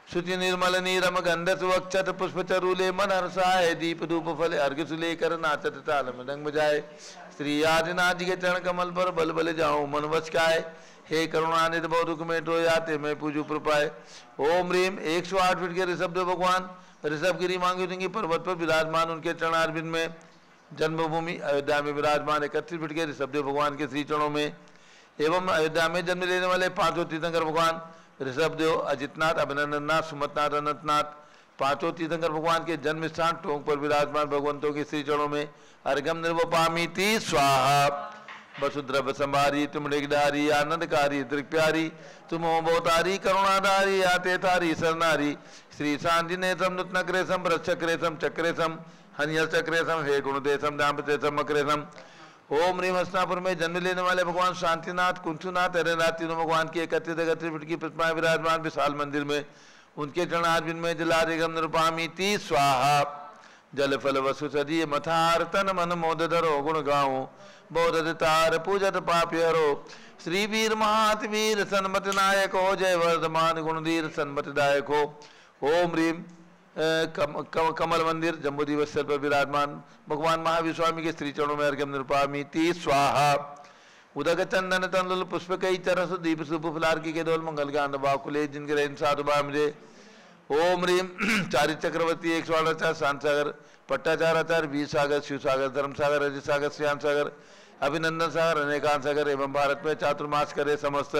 शुचि निर्मल नीरम गंध सुवक्षत पुष्प चरूले मन हर्षाय दीप धूप फल अर्घ्य सुलेकर नाचत ताल मृदंग बजाए। श्री आदिनाथ जी के चरण कमल पर बल बल जाऊं मन वश काए। हे करुणानिधि बहु मेटो याते मैं पूजू प्रपाए। ओम ह्रीं 108 फीट के ऋषभदेव भगवान ऋषभगिरी मांगी पर्वत पर विराजमान उनके चरणारविंद में जन्मभूमि अयोध्या में विराजमान 31 फीट के ऋषभदेव भगवान के श्री चरणों में एवं अयोध्या में जन्म लेने वाले 5 तीर्थंकर भगवान ऋषभदेव, अजितनाथ, अभिनंदननाथ, सुमतनाथ, अनंतनाथ, 5 तीर्थंकर भगवान के जन्म स्थान टोंक पर विराजमान भगवंतों के श्री चरणों में अर्घ्यम निर्वपामीति स्वाहा। वसुद्रव संभारी तुम ऋगधारी आनंदकारी दृक्प्यारी तुम बहुतारी करुणाधारी आते थारी सरनारी। श्री शांति नेत्रम नूतनक्रेशम वृक्षक्रेशम चक्रेशम हनियल चक्रेशम हे गुणदेशम दाम्पत्यम अक्रेशम। ओम ह्रीं हस्तिनापुर में जन्म लेने वाले भगवान शांतिनाथ, कुंथुनाथ, हरिनाथ तीनों भगवान की 31 फीट की प्रतिमाएं विराजमान विशाल मंदिर में उनके चरणारविंद में जलाधिगम निरूपामीति स्वाहा। जल फल वसु सदी मथार तन मन मोद धरो गुण गाऊं बोध तार पूजत पापी हरो। श्री वीर महात वीर सन्मत नायक हो जय वर्धमान गुणधीर सन्मत दायक हो। ओम ह्रीं कमल मंदिर जम्बूद्वीप स्थल पर विराजमान भगवान महावीर स्वामी के श्री चरणों में अर्घ्यम निरूपामीति स्वाहा। उदक चंदन तंदुल पुष्प कई चरस दीप सुप फुलार की केदोल मंगल गान बाकुले जिनके रैन साधु बामरे। ओम ह्रीं चारि चक्रवर्ती 108 शांत सागर पट्टाचार आचार्य वीर सागर शिव सागर धर्म सागर अजय सागर श्याम सागर अभिनंदन सागर अनेकांत सागर एवं भारत में चातुर्मास करे समस्त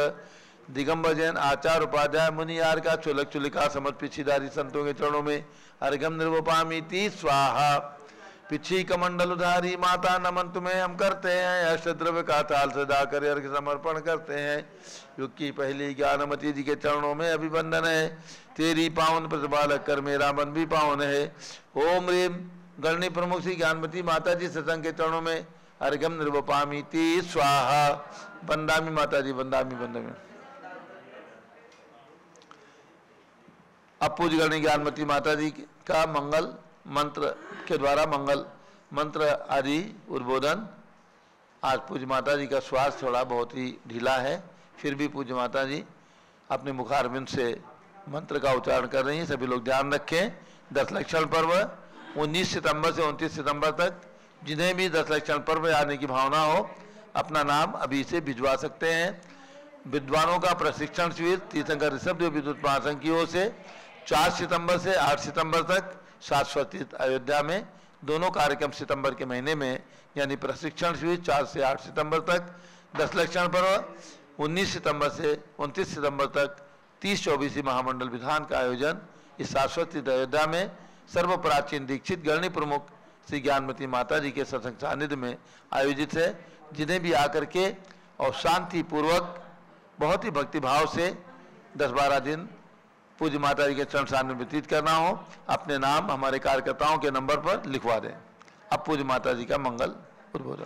दिगंबर जैन आचार उपाध्याय मुनियार का चुलक चुलिका समझ पिछीदारी संतों के चरणों में अर्घ्यम निर्वपामीति स्वाहा। पिछी कमंडल उधारी माता नमन तुम्हें हम करते हैं अष्टद्रव्य का ताल सदा कर अर्घ्य समर्पण करते हैं। युग की पहली ज्ञानमती जी के चरणों में अभिवंदन है तेरी पावन प्रतिभा कर मेरा मन भी पावन है। ओम ह्रीं गणनी प्रमुख श्री ज्ञानमती माता जी सत्संग के चरणों में अर्घ्यम निर्वपामीति स्वाहा। बंदामी माता जी बंदामी बंदामी। अब पूज्य गणनी ज्ञानमती माता जी का मंगल मंत्र के द्वारा मंगल मंत्र आदि उद्बोधन। आज पूज्य माता जी का श्वास थोड़ा बहुत ही ढीला है, फिर भी पूज्य माता जी अपने मुखारविंद से मंत्र का उच्चारण कर रही हैं। सभी लोग ध्यान रखें। 10 लक्षण पर्व 19 सितंबर से 29 सितंबर तक जिन्हें भी 10 लक्षण पर्व आने की भावना हो अपना नाम अभी से भिजवा सकते हैं। विद्वानों का प्रशिक्षण शिविर तीर्थंकर ऋषभदेव विद्युत महासंघ की ओर से 4 सितंबर से 8 सितंबर तक शाश्वत तीर्थ अयोध्या में दोनों कार्यक्रम सितंबर के महीने में यानी प्रशिक्षण शिविर 4 से 8 सितंबर तक, 10 लक्षण पर्व 19 सितंबर से 29 सितंबर तक 30-24 महामंडल विधान का आयोजन इस शाश्वत तीर्थ अयोध्या में सर्व प्राचीन दीक्षित गणनी प्रमुख श्री ज्ञानमती माता जी के सत्संग सानिध्य में आयोजित है। जिन्हें भी आकर के और शांति पूर्वक बहुत ही भक्तिभाव से 10-12 दिन पूज्य माता जी के चरण सामने व्यतीत करना हो अपने नाम हमारे कार्यकर्ताओं के नंबर पर लिखवा दें। अब पूज्य माता जी का मंगल उद्बोधन।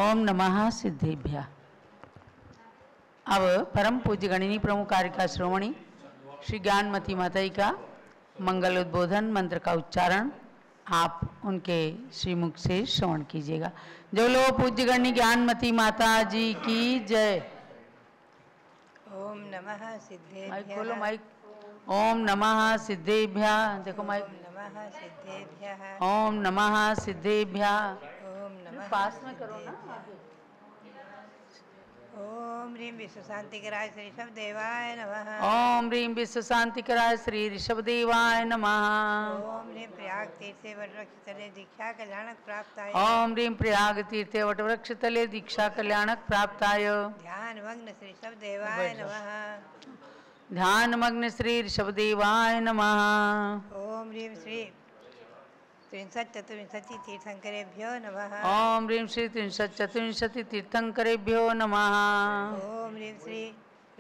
ओम नमः सिद्धेभ्यः। अब परम पूज्य गणनी प्रमुख कारिका श्रोमणी श्री ज्ञानमती माता जी का मंगल उद्बोधन मंत्र का उच्चारण आप उनके श्रीमुख से श्रवण कीजिएगा। जो लो पूज्य गणनी ज्ञानमती माता जी की जय। ओम नमः सिद्धेभ्यः। माइक खोलो माइक। ओम नमः सिद्धेभ्यः। देखो माइक। नमः सिद्धेभ्यः। ओम नमः सिद्धेभ्यः। ओम नमः पास में करो ना। ओम ह्रीं विश्व शांतिकराय श्री ऋषभदेवाय नमः। ओम ह्रीं विश्व शांतिकराय श्री ऋषभदेवाय नमः। ओम ह्रीं प्रयाग तीर्थे वटवृक्ष तले दीक्षा कल्याणक प्राप्ताय। ओम ह्रीं प्रयाग तीर्थे वटवृक्ष तले दीक्षा कल्याणक प्राप्ताय। ध्यान मग्न श्री ऋषभदेवाय नमः। ध्यान मग्न श्री ऋषभदेवाय नमः। ओम ह्रीं श्री 63 तीर्थंकरेभ्यो नमः। ओम ह्रीं श्री 63 तीर्थंकरेभ्यो नमः। ओम ह्रीं श्री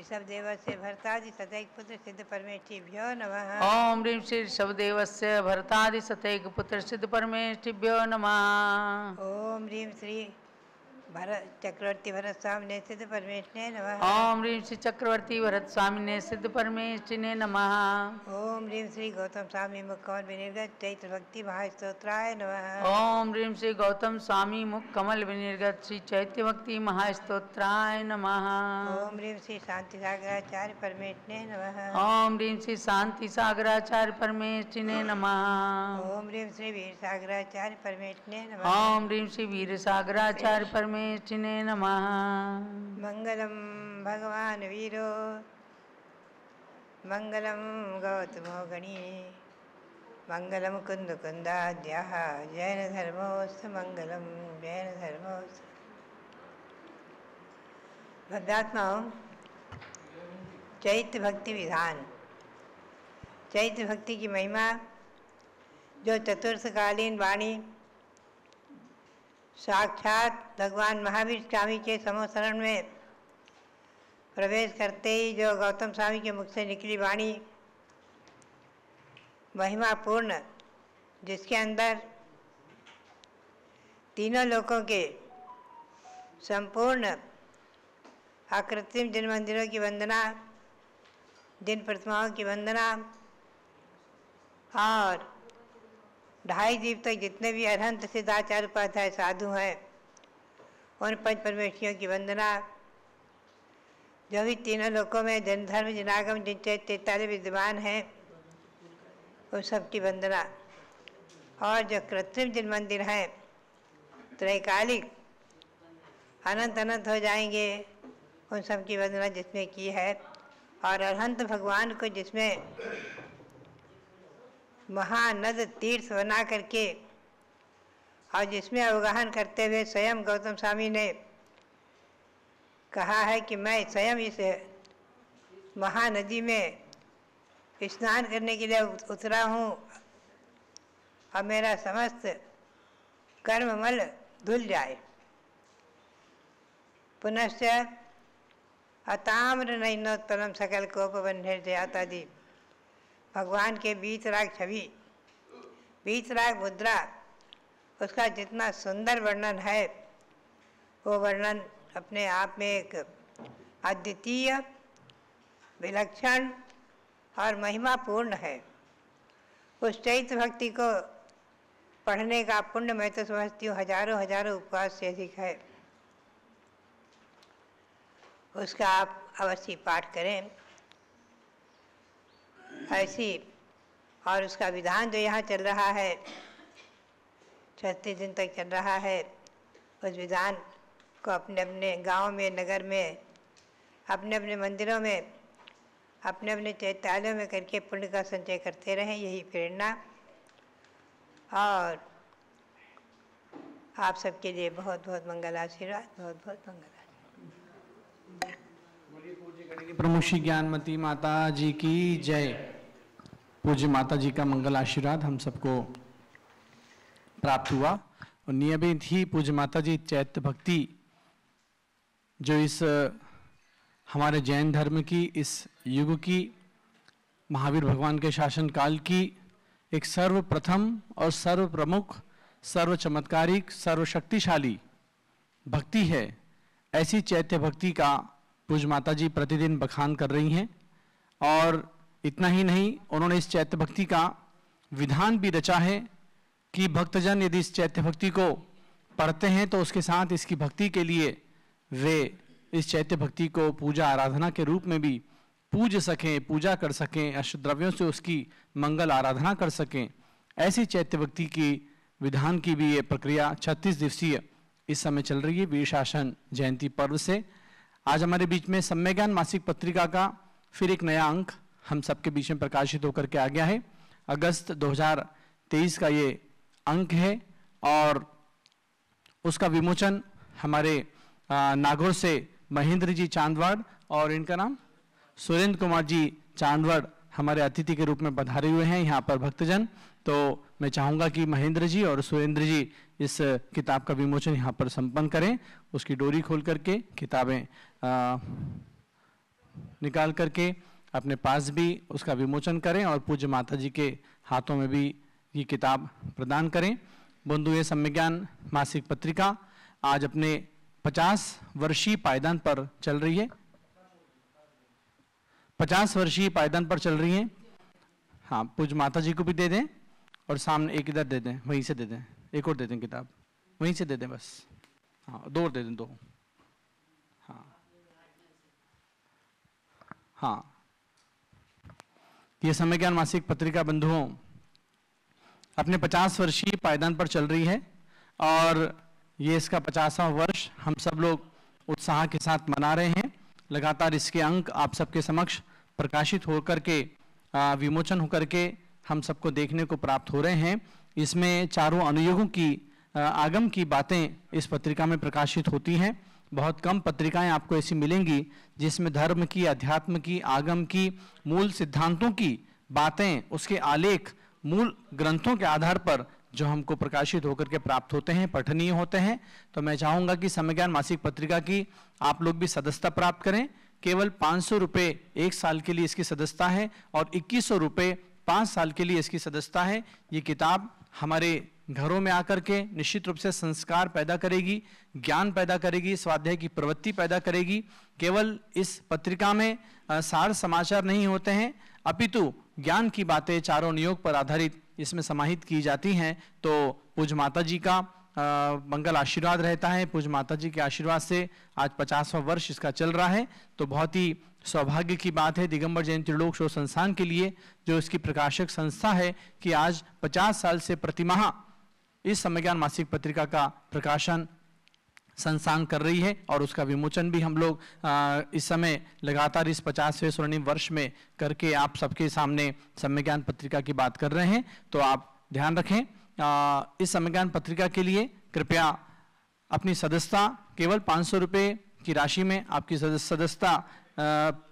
ऋषभदेवस्य भरतादि सतैक पुत्र सिद्ध परमेष्ठिभ्यो नमः। ओम ह्रीं श्री ऋषभदेवस्य भरतादि सतैक पुत्र सिद्ध परमेष्ठिभ्यो नमः। ओम ह्रीं श्री भरत चक्रवर्ती भरत स्वामी सिद्ध परमेश्वरे नमः। ओम ह्रीं श्री चक्रवर्ती भरत स्वामिने सिद्ध परमेश्वरिने नमः। ओम ह्रीं श्री गौतम स्वामी मुखकमल विनिर्गत चैत्र भक्ति महास्तोत्राय नमः। ओम ह्रीं श्री गौतम स्वामी मुख कमल विनिर्गत श्री चैत्य भक्ति महास्तोत्राय नमः। ओम ह्रीं श्री शांति सागराचार्य परमेश्वरे नमः। ओम ह्रीं श्री शांति सागराचार्य परमेश्वरिने नमः। ओम ह्रीं श्री वीर सागराचार्य परमेश्वरे नमः। ओम ह्रीं श्री वीर सागराचार्य परमेश्वरिने नमः। मंगलम भगवान वीरो मंगलम गौतमो गणी मंगलम कुंद कुंदाद्याः जैन धर्मोस्त मंगलम जैन धर्मोस्त। भद्रात्माओं, चैत्र भक्ति विधान। चैत्र भक्ति की महिमा जो चतुर्थकालीन वाणी साक्षात भगवान महावीर स्वामी के समोसरण में प्रवेश करते ही जो गौतम स्वामी के मुख से निकली वाणी महिमापूर्ण, जिसके अंदर तीनों लोकों के संपूर्ण अकृत्रिम जिन मंदिरों की वंदना, जिन प्रतिमाओं की वंदना और 2.5 द्वीप तक जितने भी अरहंत सिद्धाचार्य उपाध्याय साधु हैं उन पंच परमेश्वरियों की वंदना, जो भी तीनों लोकों में जन धर्म जनागम जिन 43 विद्यमान हैं उन सब की वंदना, और जो कृत्रिम जिन मंदिर हैं त्रैकालिक अनंत अनंत हो जाएंगे उन सब की वंदना जिसमें की है, और अरहंत भगवान को जिसमें महानद तीर्थ बना करके और जिसमें अवगाहन करते हुए स्वयं गौतम स्वामी ने कहा है कि मैं स्वयं इस महानदी में स्नान करने के लिए उतरा हूँ और मेरा समस्त कर्ममल धुल जाए। पुनश्च अताम्र नैनोत्पलम सकल कोपबंधे जयातादि भगवान के बीतराग छवि, बीतराग मुद्रा, उसका जितना सुंदर वर्णन है वो वर्णन अपने आप में एक अद्वितीय, विलक्षण और महिमापूर्ण है। उस चैत्र भक्ति को पढ़ने का पुण्य मैं तो समझती हूँ हजारों हजारों उपवास से अधिक है। उसका आप अवश्य पाठ करें ऐसी, और उसका विधान जो यहाँ चल रहा है 36 दिन तक चल रहा है, उस विधान को अपने अपने गांव में, नगर में, अपने अपने मंदिरों में, अपने अपने चैत्यालयों में करके पुण्य का संचय करते रहें, यही प्रेरणा। और आप सबके लिए बहुत बहुत मंगल आशीर्वाद, बहुत बहुत मंगल आशीर्वाद। प्रमुख श्री ज्ञानमती माता जी की जय। पूज्य माता जी का मंगल आशीर्वाद हम सबको प्राप्त हुआ, और नियमित ही पूज्य माता जी चैत्य भक्ति जो इस हमारे जैन धर्म की, इस युग की, महावीर भगवान के शासन काल की एक सर्वप्रथम और सर्व प्रमुख, सर्व चमत्कारिक, सर्वशक्तिशाली भक्ति है। ऐसी चैत्य भक्ति का पूज्य माता जी प्रतिदिन बखान कर रही हैं, और इतना ही नहीं, उन्होंने इस चैत्य भक्ति का विधान भी रचा है कि भक्तजन यदि इस चैत्य भक्ति को पढ़ते हैं तो उसके साथ इसकी भक्ति के लिए वे इस चैत्य भक्ति को पूजा आराधना के रूप में भी पूज सकें, पूजा कर सकें, अष्टद्रव्यों से उसकी मंगल आराधना कर सकें। ऐसी चैत्य भक्ति की विधान की भी ये प्रक्रिया 36 दिवसीय इस समय चल रही है वीर शासन जयंती पर्व से। आज हमारे बीच में सम्य ज्ञान मासिक पत्रिका का फिर एक नया अंक हम सबके बीच में प्रकाशित होकर के आ गया है। अगस्त 2023 का ये अंक है, और उसका विमोचन हमारे नागौर से महेंद्र जी चांदवाड़ और इनका नाम सुरेंद्र कुमार जी चांदवाड़ हमारे अतिथि के रूप में पधारे हुए हैं यहाँ पर भक्तजन। तो मैं चाहूँगा कि महेंद्र जी और सुरेंद्र जी इस किताब का विमोचन यहाँ पर संपन्न करें, उसकी डोरी खोल करके किताबें निकाल करके अपने पास भी उसका विमोचन करें, और पूज्य माता जी के हाथों में भी ये किताब प्रदान करें। बंधु, ये सम्य ज्ञान मासिक पत्रिका आज अपने 50 वर्षीय पायदान पर चल रही है। 50 वर्षीय पायदान पर चल रही है। हाँ, पूज्य माता जी को भी दे दें और सामने एक इधर दे दें, वहीं से दे दें, एक और दे दें किताब, वहीं से दे दें बस। हाँ, 2 और दे दें, 2। हाँ हाँ, ये समय ज्ञान मासिक पत्रिका बंधुओं अपने 50 वर्षीय पायदान पर चल रही है और ये इसका 50वां वर्ष हम सब लोग उत्साह के साथ मना रहे हैं। लगातार इसके अंक आप सबके समक्ष प्रकाशित होकर के विमोचन होकर के हम सबको देखने को प्राप्त हो रहे हैं। इसमें चारों अनुयोगों की आगम की बातें इस पत्रिका में प्रकाशित होती हैं। बहुत कम पत्रिकाएं आपको ऐसी मिलेंगी जिसमें धर्म की, अध्यात्म की, आगम की, मूल सिद्धांतों की बातें, उसके आलेख मूल ग्रंथों के आधार पर जो हमको प्रकाशित होकर के प्राप्त होते हैं, पठनीय होते हैं। तो मैं चाहूंगा कि समय ज्ञान मासिक पत्रिका की आप लोग भी सदस्यता प्राप्त करें। केवल 500 रुपये 1 साल के लिए इसकी सदस्यता है और 2100 रुपये 5 साल के लिए इसकी सदस्यता है। ये किताब हमारे घरों में आकर के निश्चित रूप से संस्कार पैदा करेगी, ज्ञान पैदा करेगी, स्वाध्याय की प्रवृत्ति पैदा करेगी। केवल इस पत्रिका में सार समाचार नहीं होते हैं, अपितु ज्ञान की बातें चारों नियोग पर आधारित इसमें समाहित की जाती हैं। तो पूज्य माता जी का मंगल आशीर्वाद रहता है। पूज्य माता जी के आशीर्वाद से आज 50वां वर्ष इसका चल रहा है। तो बहुत ही सौभाग्य की बात है दिगंबर जैन त्रिलोक शोध संस्थान के लिए, जो इसकी प्रकाशक संस्था है, कि आज 50 साल से प्रतिमाह इस समय ज्ञान मासिक पत्रिका का प्रकाशन संस्थान कर रही है और उसका विमोचन भी हम लोग इस समय लगातार इस 50वें स्वर्णिम वर्ष में करके आप सबके सामने समय ज्ञान पत्रिका की बात कर रहे हैं। तो आप ध्यान रखें, इस समय ज्ञान पत्रिका के लिए कृपया अपनी सदस्यता केवल 500 रुपये की राशि में, आपकी सदस्यता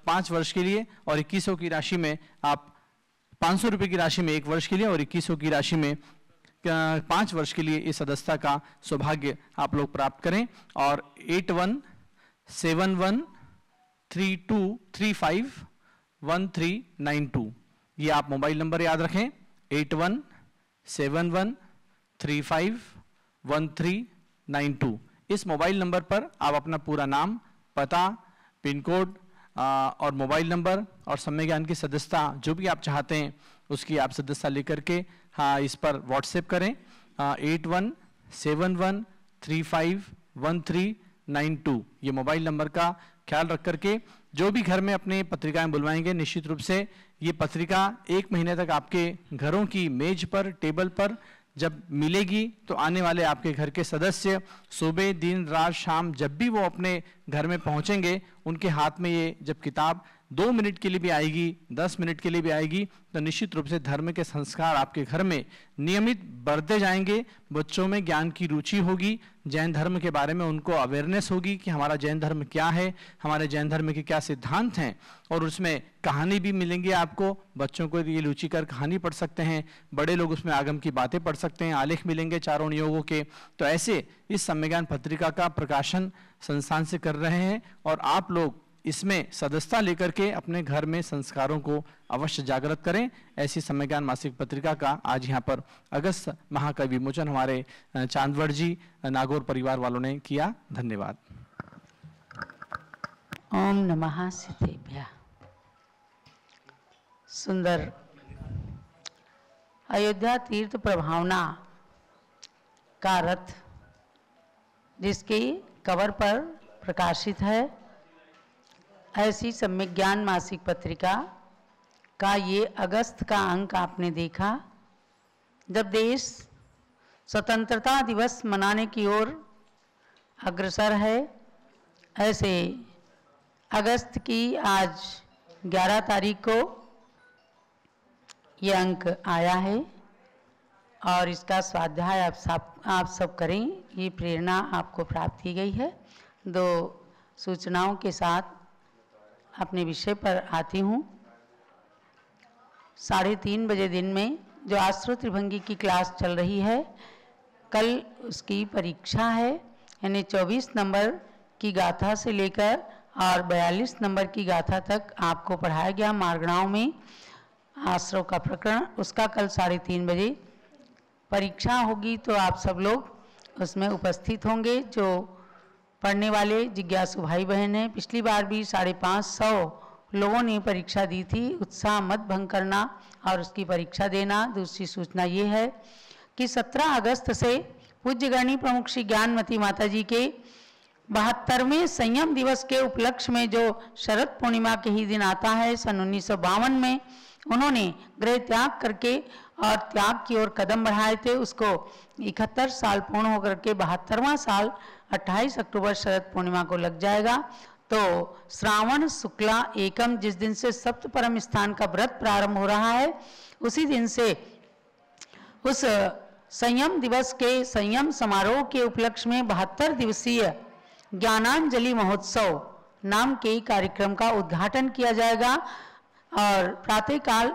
5 वर्ष के लिए और 2100 की राशि में, आप 500 रुपये की राशि में 1 वर्ष के लिए और 2100 की राशि में 5 वर्ष के लिए इस सदस्यता का सौभाग्य आप लोग प्राप्त करें। और 817132351392 ये आप मोबाइल नंबर याद रखें। 8171351392 इस मोबाइल नंबर पर आप अपना पूरा नाम, पता, पिन कोड और मोबाइल नंबर और समय ज्ञान की सदस्यता जो भी आप चाहते हैं उसकी आप सदस्यता लेकर के हाँ इस पर व्हाट्सएप करें। 8171351392 ये मोबाइल नंबर का ख्याल रख करके जो भी घर में अपने पत्रिकाएं बुलवाएंगे, निश्चित रूप से ये पत्रिका 1 महीने तक आपके घरों की मेज पर, टेबल पर जब मिलेगी तो आने वाले आपके घर के सदस्य सुबह, दिन, रात, शाम जब भी वो अपने घर में पहुंचेंगे, उनके हाथ में ये जब किताब 2 मिनट के लिए भी आएगी, 10 मिनट के लिए भी आएगी, तो निश्चित रूप से धर्म के संस्कार आपके घर में नियमित बढ़ते जाएंगे। बच्चों में ज्ञान की रुचि होगी, जैन धर्म के बारे में उनको अवेयरनेस होगी कि हमारा जैन धर्म क्या है, हमारे जैन धर्म के क्या सिद्धांत हैं, और उसमें कहानी भी मिलेंगी आपको। बच्चों को ये रुचिकर कहानी पढ़ सकते हैं, बड़े लोग उसमें आगम की बातें पढ़ सकते हैं, आलेख मिलेंगे चारों नियोगों के। तो ऐसे इस समय ज्ञान पत्रिका का प्रकाशन संस्थान से कर रहे हैं और आप लोग इसमें सदस्यता लेकर के अपने घर में संस्कारों को अवश्य जागृत करें। ऐसी समय ज्ञान मासिक पत्रिका का आज यहाँ पर अगस्त माह का विमोचन हमारे चांदवड़ जी नागौर परिवार वालों ने किया। धन्यवाद। ओम नमः सिद्धेभ्यः। सुंदर अयोध्या तीर्थ प्रभावना का रथ जिसके कवर पर प्रकाशित है, ऐसी सम्यक ज्ञान मासिक पत्रिका का ये अगस्त का अंक आपने देखा। जब देश स्वतंत्रता दिवस मनाने की ओर अग्रसर है, ऐसे अगस्त की आज 11 तारीख को ये अंक आया है और इसका स्वाध्याय आप सब करें, ये प्रेरणा आपको प्राप्त की गई है। 2 सूचनाओं के साथ अपने विषय पर आती हूँ। 3:30 बजे दिन में जो आश्रो त्रिभंगी की क्लास चल रही है, कल उसकी परीक्षा है, यानी 24 नंबर की गाथा से लेकर और 42 नंबर की गाथा तक आपको पढ़ाया गया मार्गणाओं में आश्रव का प्रकरण। उसका कल 3:30 बजे परीक्षा होगी, तो आप सब लोग उसमें उपस्थित होंगे। जो पढ़ने वाले जिज्ञासु भाई बहन हैं। पिछली बार भी 550 लोगों ने परीक्षा दी थी। उत्साह मत भंग करना और उसकी परीक्षा देना। दूसरी सूचना ये है कि 17 अगस्त से पूज्य गणनी प्रमुख श्री ज्ञानमती माता जी के 72वें संयम दिवस के उपलक्ष्य में जो शरद पूर्णिमा के ही दिन आता है, सन 1952 में उन्होंने गृह त्याग करके और त्याग की ओर कदम बढ़ाए थे। उसको 71 साल पूर्ण होकर के 72वां साल 28 अक्टूबर शरद पूर्णिमा को लग जाएगा। तो श्रावण शुक्ला एकम, जिस दिन से सप्त परम स्थान का व्रत प्रारंभ हो रहा है, उसी दिन से उस संयम दिवस के संयम समारोह के उपलक्ष्य में 72 दिवसीय ज्ञानांजलि महोत्सव नाम के कार्यक्रम का उद्घाटन किया जाएगा और प्रातःकाल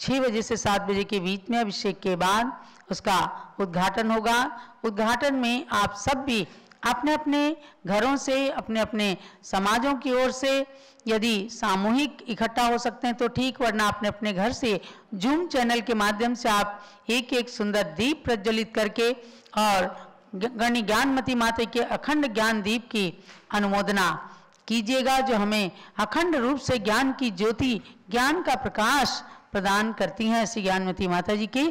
6 बजे से 7 बजे के बीच में अभिषेक के बाद उसका उद्घाटन होगा। उद्घाटन में आप सब भी अपने अपने घरों से, अपने अपने समाजों की ओर से यदि सामूहिक इकट्ठा हो सकते हैं तो ठीक, वरना अपने अपने घर से जूम चैनल के माध्यम से आप एक एक सुंदर दीप प्रज्वलित करके और गणनी ज्ञानमती माता के अखंड ज्ञान दीप की अनुमोदना कीजिएगा, जो हमें अखंड रूप से ज्ञान की ज्योति, ज्ञान का प्रकाश प्रदान करती हैं। ऐसी ज्ञानमती माता जी के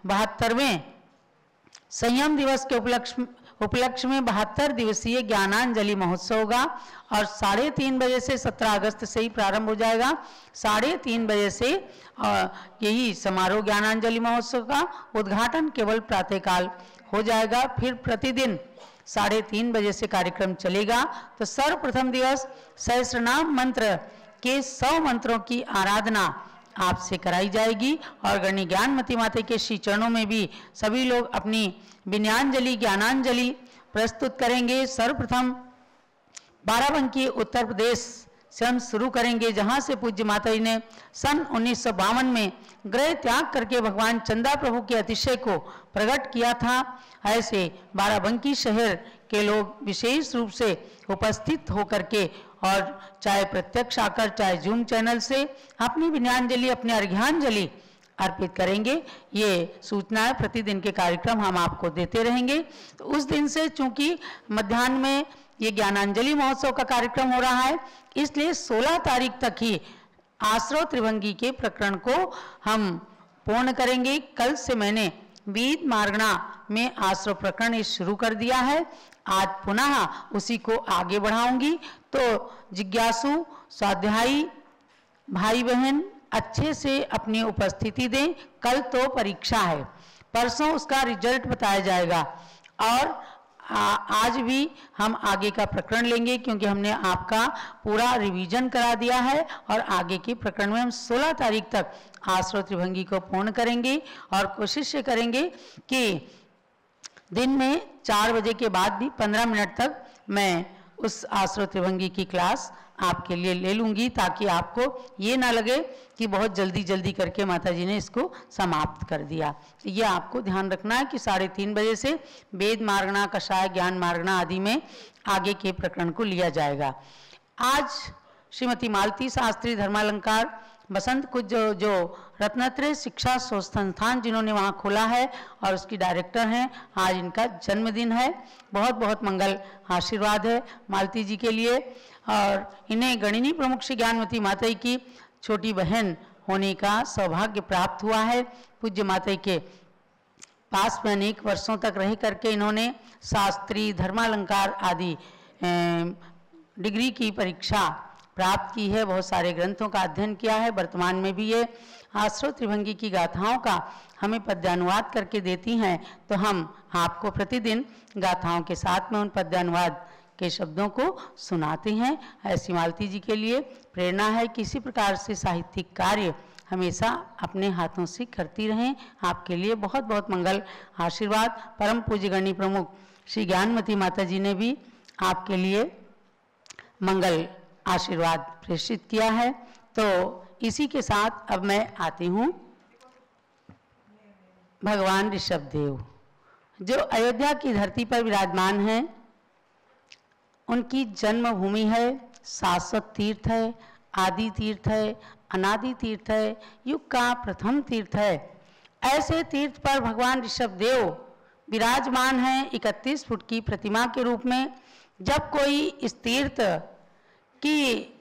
72वें संयम दिवस के उपलक्ष्य में 72 दिवसीय ज्ञानांजलि महोत्सव होगा और 3:30 बजे से 17 अगस्त से ही प्रारंभ हो जाएगा। 3:30 बजे से यही समारोह ज्ञानांजलि महोत्सव का उद्घाटन केवल प्रातःकाल हो जाएगा। फिर प्रतिदिन 3:30 बजे से कार्यक्रम चलेगा। तो सर्वप्रथम दिवस सहस्रनाम मंत्र के 100 मंत्रों की आराधना आपसे कराई जाएगी और गणनी ज्ञानमती माता के श्री चरणों में भी सभी लोग अपनी विनयांजलि, ज्ञानांजलि प्रस्तुत करेंगे। सर्वप्रथम बाराबंकी उत्तर प्रदेश से हम शुरू करेंगे, जहां से पूज्य माता जी ने सन 1952 में गृह त्याग करके भगवान चंदा प्रभु के अतिशय को प्रकट किया था। ऐसे बाराबंकी शहर के लोग विशेष रूप से उपस्थित होकर के और चाहे प्रत्यक्ष आकर चाहे जूम चैनल से अपनी विनयांजलि, अपनी अर्घ्यांजलि अर्पित करेंगे। ये सूचनाएं प्रतिदिन के कार्यक्रम हम आपको देते रहेंगे। तो उस दिन से चूंकि मध्याह्न में ये ज्ञानांजलि महोत्सव का कार्यक्रम हो रहा है, इसलिए 16 तारीख तक ही आश्रव त्रिभंगी के प्रकरण को हम पूर्ण करेंगे। कल से मैंने वेद मार्गणा में आश्रव प्रकरण शुरू कर दिया है, आज पुनः उसी को आगे बढ़ाऊंगी। तो जिज्ञासु स्वाध्यायी भाई बहन अच्छे से अपनी उपस्थिति दें। कल तो परीक्षा है, परसों उसका रिजल्ट बताया जाएगा और आज भी हम आगे का प्रकरण लेंगे, क्योंकि हमने आपका पूरा रिवीजन करा दिया है और आगे के प्रकरण में हम 16 तारीख तक आश्रव त्रिभंगी को पूर्ण करेंगे और कोशिश करेंगे कि दिन में 4 बजे के बाद भी 15 मिनट तक मैं उस आश्रव त्रिभंगी की क्लास आपके लिए ले लूँगी, ताकि आपको ये ना लगे कि बहुत जल्दी जल्दी करके माता जी ने इसको समाप्त कर दिया। ये आपको ध्यान रखना है कि 3:30 बजे से वेद मार्गणा, कषाय, ज्ञान मार्गणा आदि में आगे के प्रकरण को लिया जाएगा। आज श्रीमती मालती शास्त्री धर्मालंकार बसंत कुछ जो रत्नत्रय शिक्षा संस्थान जिन्होंने वहाँ खोला है और उसकी डायरेक्टर हैं, आज इनका जन्मदिन है। बहुत बहुत मंगल आशीर्वाद है मालती जी के लिए और इन्हें गणिनी प्रमुख श्री ज्ञानमती माता की छोटी बहन होने का सौभाग्य प्राप्त हुआ है। पूज्य माता के पास में अनेक वर्षों तक रह करके इन्होंने शास्त्री, धर्मालंकार आदि डिग्री की परीक्षा प्राप्त की है, बहुत सारे ग्रंथों का अध्ययन किया है। वर्तमान में भी ये आश्रव त्रिभंगी की गाथाओं का हमें पद्यानुवाद करके देती हैं, तो हम आपको प्रतिदिन गाथाओं के साथ में उन पद्यानुवाद के शब्दों को सुनाते हैं। ऐसी मालती जी के लिए प्रेरणा है कि इसी प्रकार से साहित्यिक कार्य हमेशा अपने हाथों से करती रहें। आपके लिए बहुत बहुत मंगल आशीर्वाद। परम पूज्य गणनी प्रमुख श्री ज्ञानमती माता जी ने भी आपके लिए मंगल आशीर्वाद प्रेषित किया है। तो इसी के साथ अब मैं आती हूँ भगवान ऋषभदेव, जो अयोध्या की धरती पर विराजमान हैं। उनकी जन्मभूमि है, शाश्वत तीर्थ है, आदि तीर्थ है, अनादि तीर्थ है, युग का प्रथम तीर्थ है। ऐसे तीर्थ पर भगवान ऋषभदेव विराजमान हैं 31 फुट की प्रतिमा के रूप में, जब कोई इस तीर्थ की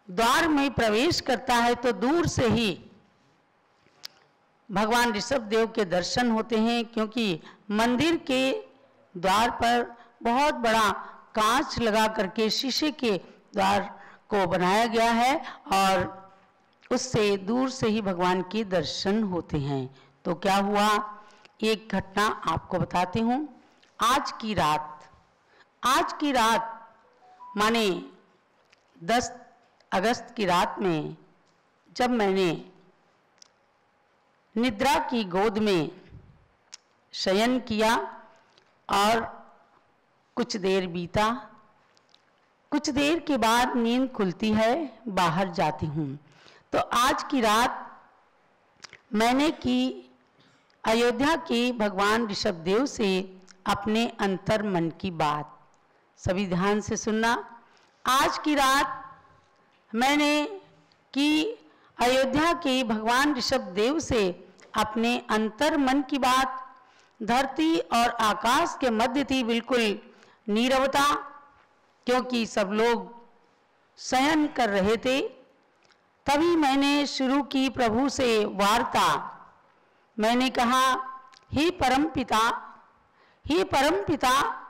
द्वार में प्रवेश करता है तो दूर से ही भगवान ऋषभ देव के दर्शन होते हैं, क्योंकि मंदिर के द्वार पर बहुत बड़ा कांच लगा करके शीशे के द्वार को बनाया गया है और उससे दूर से ही भगवान के दर्शन होते हैं। तो क्या हुआ, एक घटना आपको बताती हूँ। आज की रात माने 10 अगस्त की रात में जब मैंने निद्रा की गोद में शयन किया और कुछ देर बीता, कुछ देर के बाद नींद खुलती है, बाहर जाती हूँ। तो आज की रात मैंने की अयोध्या के भगवान ऋषभ देव से अपने अंतर मन की बात। सभी ध्यान से सुनना। आज की रात मैंने की अयोध्या के भगवान ऋषभ देव से अपने अंतर मन की बात। धरती और आकाश के मध्य थी बिल्कुल नीरवता, क्योंकि सब लोग शयन कर रहे थे। तभी मैंने शुरू की प्रभु से वार्ता। मैंने कहा, हे परमपिता, हे परमपिता,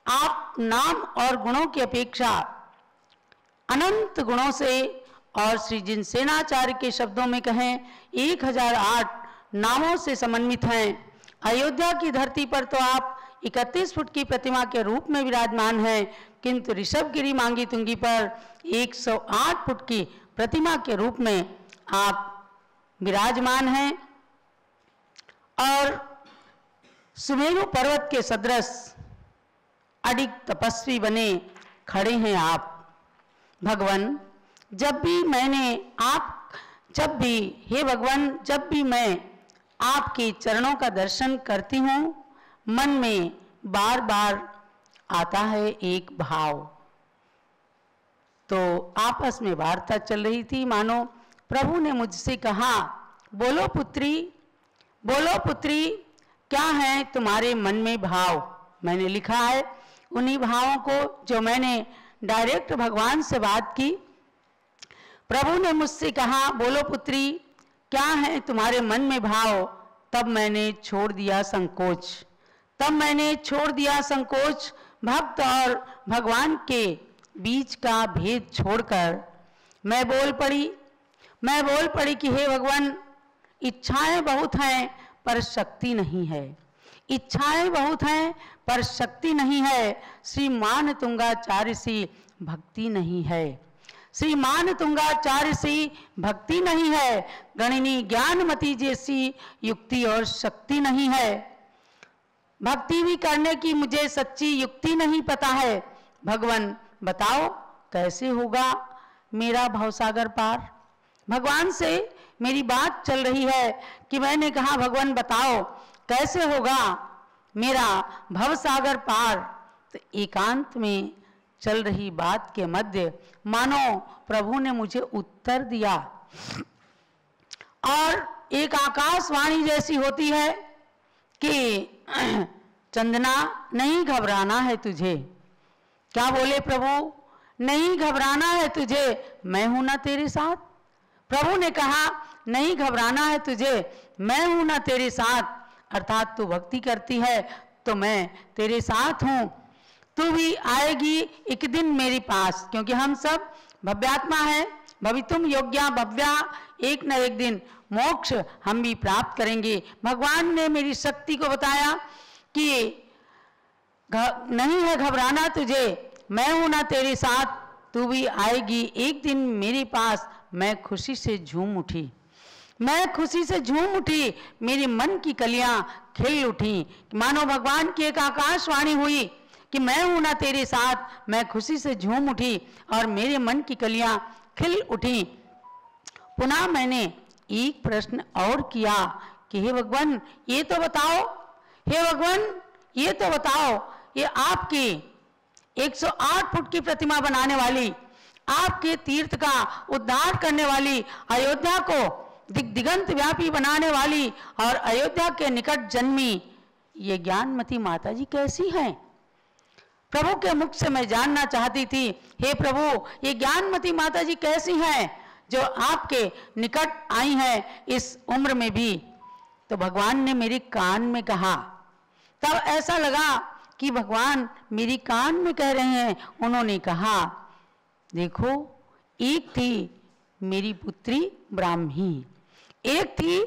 आप नाम और गुणों की अपेक्षा अनंत गुणों से और श्री जिनसेनाचार्य के शब्दों में कहें 1008 नामों से समन्वित हैं। अयोध्या की धरती पर तो आप 31 फुट की प्रतिमा के रूप में विराजमान हैं, किंतु ऋषभगिरी मांगी तुंगी पर 108 फुट की प्रतिमा के रूप में आप विराजमान हैं और सुमेरु पर्वत के सदृश अडिग तपस्वी बने खड़े हैं आप। भगवान, जब भी मैं आपके चरणों का दर्शन करती हूँ, मन में बार बार आता है एक भाव। तो आपस में वार्ता चल रही थी, मानो प्रभु ने मुझसे कहा, बोलो पुत्री, क्या है तुम्हारे मन में भाव। मैंने लिखा है उन्हीं भावों को जो मैंने डायरेक्ट भगवान से बात की। प्रभु ने मुझसे कहा, बोलो पुत्री, क्या है तुम्हारे मन में भाव। तब मैंने छोड़ दिया संकोच, भक्त और भगवान के बीच का भेद छोड़कर मैं बोल पड़ी कि हे भगवान, इच्छाएं बहुत हैं पर शक्ति नहीं है, श्रीमान तुंगाचार्य सी भक्ति नहीं है, गणिनी ज्ञानमती जैसी युक्ति और शक्ति नहीं है। भक्ति भी करने की मुझे सच्ची युक्ति नहीं पता है। भगवान बताओ कैसे होगा मेरा भवसागर पार। भगवान से मेरी बात चल रही है कि मैंने कहा, भगवान बताओ कैसे होगा मेरा भवसागर पार। तो एकांत में चल रही बात के मध्य मानो प्रभु ने मुझे उत्तर दिया और एक आकाशवाणी जैसी होती है कि चंदना, नहीं घबराना है तुझे। क्या बोले प्रभु, नहीं घबराना है तुझे, मैं हूं ना तेरे साथ। प्रभु ने कहा, नहीं घबराना है तुझे, मैं हूं ना तेरे साथ। अर्थात तू भक्ति करती है तो मैं तेरे साथ हूं। तू भी आएगी एक दिन मेरे पास, क्योंकि हम सब भव्यात्मा है। भवितुम योग्या भव्या, एक न एक दिन मोक्ष हम भी प्राप्त करेंगे। भगवान ने मेरी शक्ति को बताया कि नहीं है घबराना तुझे, मैं हूं ना तेरे साथ, तू भी आएगी एक दिन मेरे पास। मैं खुशी से झूम उठी, मेरे मन की कलियां खिल उठी। मानो भगवान की एक आकाशवाणी हुई कि मैं हूं ना तेरे साथ। मैं खुशी से झूम उठी और मेरे मन की कलियां खिल उठी। पुनः मैंने एक प्रश्न और किया कि हे भगवान ये तो बताओ, ये आपकी 108 फुट की प्रतिमा बनाने वाली, आपके तीर्थ का उद्धार करने वाली, अयोध्या को दिगंत व्यापी बनाने वाली और अयोध्या के निकट जन्मी ये ज्ञानमती माता जी कैसी हैं। प्रभु के मुख से मैं जानना चाहती थी, हे प्रभु ये ज्ञानमती माता जी कैसी हैं जो आपके निकट आई हैं इस उम्र में भी। तो भगवान ने मेरे कान में कहा, तब ऐसा लगा कि भगवान मेरी कान में कह रहे हैं। उन्होंने कहा, देखो एक थी मेरी पुत्री ब्राह्मी, एक थी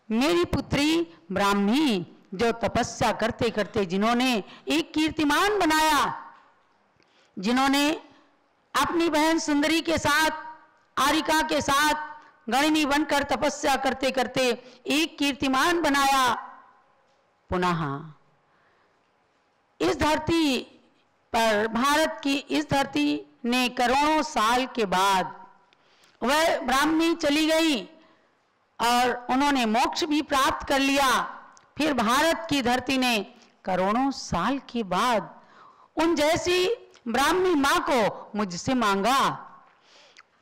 मेरी पुत्री ब्राह्मी जो तपस्या करते करते जिन्होंने एक कीर्तिमान बनाया, जिन्होंने अपनी बहन सुंदरी के साथ, आरिका के साथ गणिनी बनकर तपस्या करते करते एक कीर्तिमान बनाया। पुनः इस धरती पर, भारत की इस धरती ने करोड़ों साल के बाद वह ब्राह्मी चली गई और उन्होंने मोक्ष भी प्राप्त कर लिया। फिर भारत की धरती ने करोड़ों साल के बाद उन जैसी ब्राह्मी मां को मुझसे मांगा।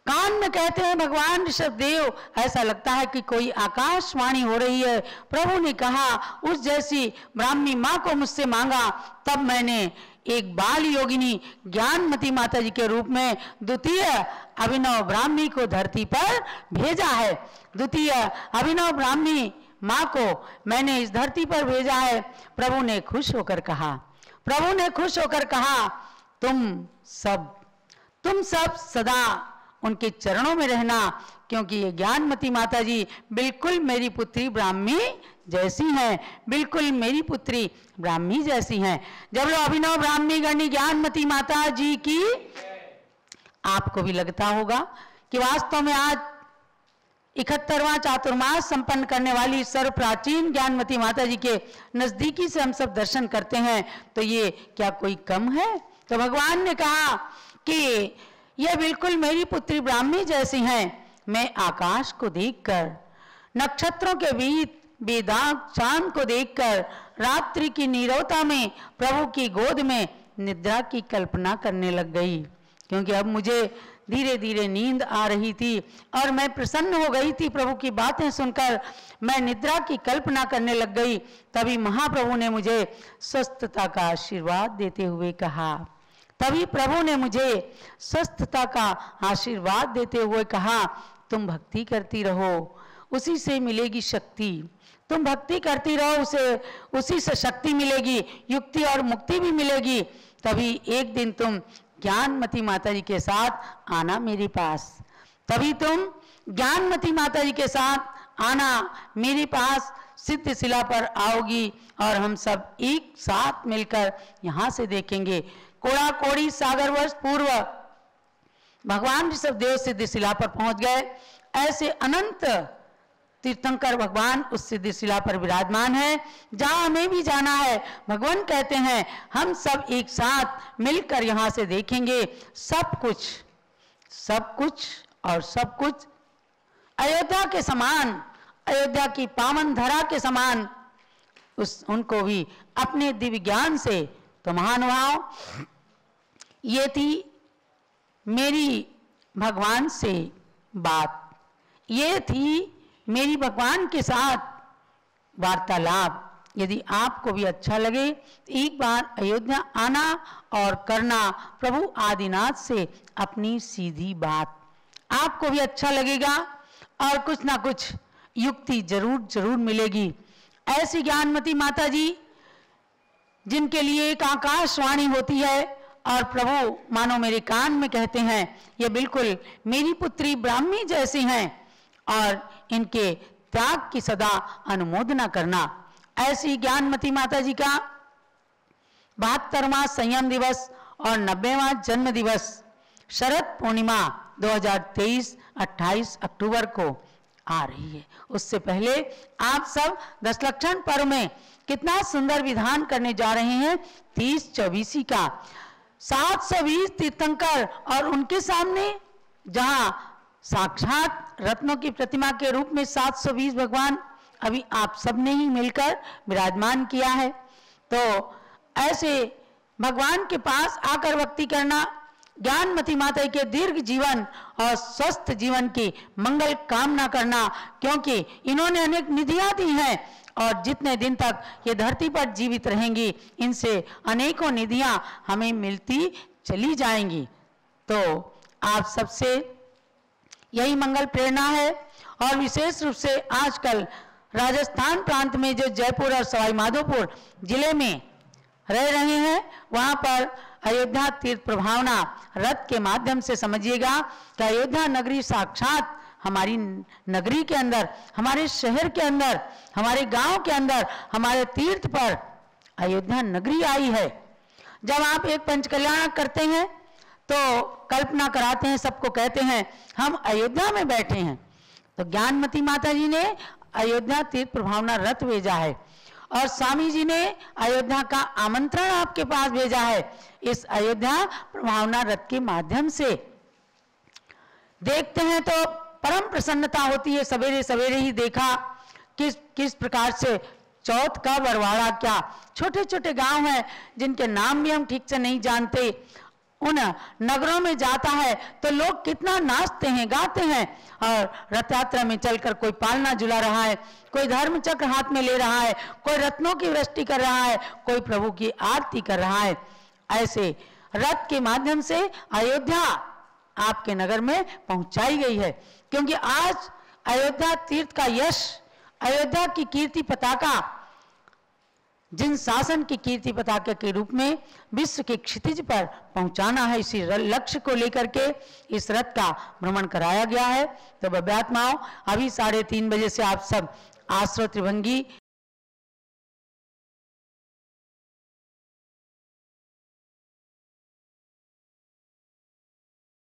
कान में कहते हैं भगवान ऋषभदेव, ऐसा लगता है कि कोई आकाशवाणी हो रही है। प्रभु ने कहा उस जैसी ब्राह्मी मां को मुझसे मांगा। तब मैंने एक बाल योगिनी ज्ञानमती माता जी के रूप में द्वितीय अभिनव ब्राह्मी को धरती पर भेजा है। द्वितीय अभिनव ब्राह्मी मां को मैंने इस धरती पर भेजा है। प्रभु ने खुश होकर कहा, प्रभु ने खुश होकर कहा, तुम सब सदा उनके चरणों में रहना, क्योंकि ये ज्ञानमती माता जी बिल्कुल मेरी पुत्री ब्राह्मी जैसी हैं, बिल्कुल मेरी पुत्री ब्राह्मी जैसी हैं। जब लोग अभिनव ब्राह्मी गणी ज्ञानमती माता जी की, आपको भी लगता होगा कि वास्तव में आज 71वां चातुर्मास संपन्न करने वाली सर्व प्राचीन ज्ञानमती माता जी के नजदीकी से हम सब दर्शन करते हैं, तो ये क्या कोई कम है? तो भगवान ने कहा कि यह बिल्कुल मेरी पुत्री ब्राह्मी जैसी हैं। मैं आकाश को देखकर, नक्षत्रों के बीच बेदाग चांद को देखकर, रात्रि की नीरवता में प्रभु की गोद में निद्रा की कल्पना करने लग गई, क्योंकि अब मुझे धीरे धीरे नींद आ रही थी और मैं प्रसन्न हो गई थी। प्रभु की बातें सुनकर मैं निद्रा की कल्पना करने लग गई। तभी महाप्रभु ने मुझे स्वस्थता का आशीर्वाद देते हुए कहा, तभी प्रभु ने मुझे स्वस्थता का आशीर्वाद देते हुए कहा, तुम भक्ति करती रहो, उसी से मिलेगी शक्ति। तुम भक्ति करती रहो, उसी से शक्ति मिलेगी, युक्ति और मुक्ति भी मिलेगी। तभी एक दिन तुम ज्ञानमती माता जी के साथ आना मेरे पास, तभी तुम ज्ञानमती माता जी के साथ आना मेरे पास, सिद्ध शिला पर आओगी और हम सब एक साथ मिलकर यहाँ से देखेंगे। कोड़ा कोड़ी सागर वर्ष पूर्व भगवान ऋषभदेव सिद्ध शिला पर पहुंच गए। ऐसे अनंत तीर्थंकर भगवान उस सिद्ध शिला पर विराजमान है जहां हमें भी जाना है। भगवान कहते हैं हम सब एक साथ मिलकर यहां से देखेंगे सब कुछ और सब कुछ अयोध्या के समान, अयोध्या की पावन धरा के समान उनको भी अपने दिव्य ज्ञान से। तो महानुभाव, ये थी मेरी भगवान से बात, ये थी मेरी भगवान के साथ वार्तालाप। यदि आपको भी अच्छा लगे तो एक बार अयोध्या आना और करना प्रभु आदिनाथ से अपनी सीधी बात, आपको भी अच्छा लगेगा और कुछ ना कुछ युक्ति जरूर मिलेगी। ऐसी ज्ञानमती माता जी जिनके लिए एक आकाशवाणी होती है और प्रभु मानो मेरे कान में कहते हैं ये बिल्कुल मेरी पुत्री ब्राह्मी जैसी हैं और इनके त्याग की सदा अनुमोदना करना। ऐसी ज्ञानमती माता जी का 72वां संयम दिवस और 90वां जन्म दिवस शरद पूर्णिमा 2023 28 अक्टूबर को आ रही है। उससे पहले आप सब दशलक्षण पर्व में कितना सुंदर विधान करने जा रहे हैं 30 चौबीसी का। 720 तीर्थंकर और उनके सामने जहां साक्षात रत्नों की प्रतिमा के रूप में 720 भगवान अभी आप सब ने ही मिलकर विराजमान किया है। तो ऐसे भगवान के पास आकर भक्ति करना ज्ञानमती माता के दीर्घ जीवन और स्वस्थ जीवन की मंगल कामना करना, क्योंकि इन्होंने अनेक निधियां दी हैं और जितने दिन तक ये धरती पर जीवित रहेंगी इनसे अनेकों निधियां हमें मिलती चली जाएंगी। तो आप सबसे यही मंगल प्रेरणा है। और विशेष रूप से आजकल राजस्थान प्रांत में जो जयपुर और सवाई माधोपुर जिले में रह रहे हैं, वहां पर अयोध्या तीर्थ प्रभावना रथ के माध्यम से समझिएगा कि अयोध्या नगरी साक्षात हमारी नगरी के अंदर, हमारे शहर के अंदर, हमारे गांव के अंदर, हमारे तीर्थ पर अयोध्या नगरी आई है। जब आप एक पंचकल्याण करते हैं तो कल्पना कराते हैं, सबको कहते हैं हम अयोध्या में बैठे हैं। तो ज्ञानमती माता जी ने अयोध्या तीर्थ प्रभावना रथ भेजा है और स्वामी जी ने अयोध्या का आमंत्रण आपके पास भेजा है। इस अयोध्या प्रभावना रथ के माध्यम से देखते हैं तो परम प्रसन्नता होती है। सवेरे सवेरे ही देखा किस प्रकार से चौथ का बरवाड़ा, क्या छोटे छोटे गांव हैं जिनके नाम भी हम ठीक से नहीं जानते, उन नगरों में जाता है तो लोग कितना नाचते हैं, गाते हैं। और रथ यात्रा में चलकर कोई पालना झुला रहा है, कोई धर्म चक्र हाथ में ले रहा है, कोई रत्नों की वृष्टि कर रहा है, कोई प्रभु की आरती कर रहा है। ऐसे रथ के माध्यम से अयोध्या आपके नगर में पहुंचाई गई है, क्योंकि आज अयोध्या तीर्थ का यश, अयोध्या की कीर्ति पताका जिन शासन की कीर्ति पताका के रूप में विश्व के क्षितिज पर पहुंचाना है, इसी लक्ष्य को लेकर के इस रथ का भ्रमण कराया गया है। तो भव्यात्माओं, अभी 3:30 बजे से आप सब आश्रय त्रिभंगी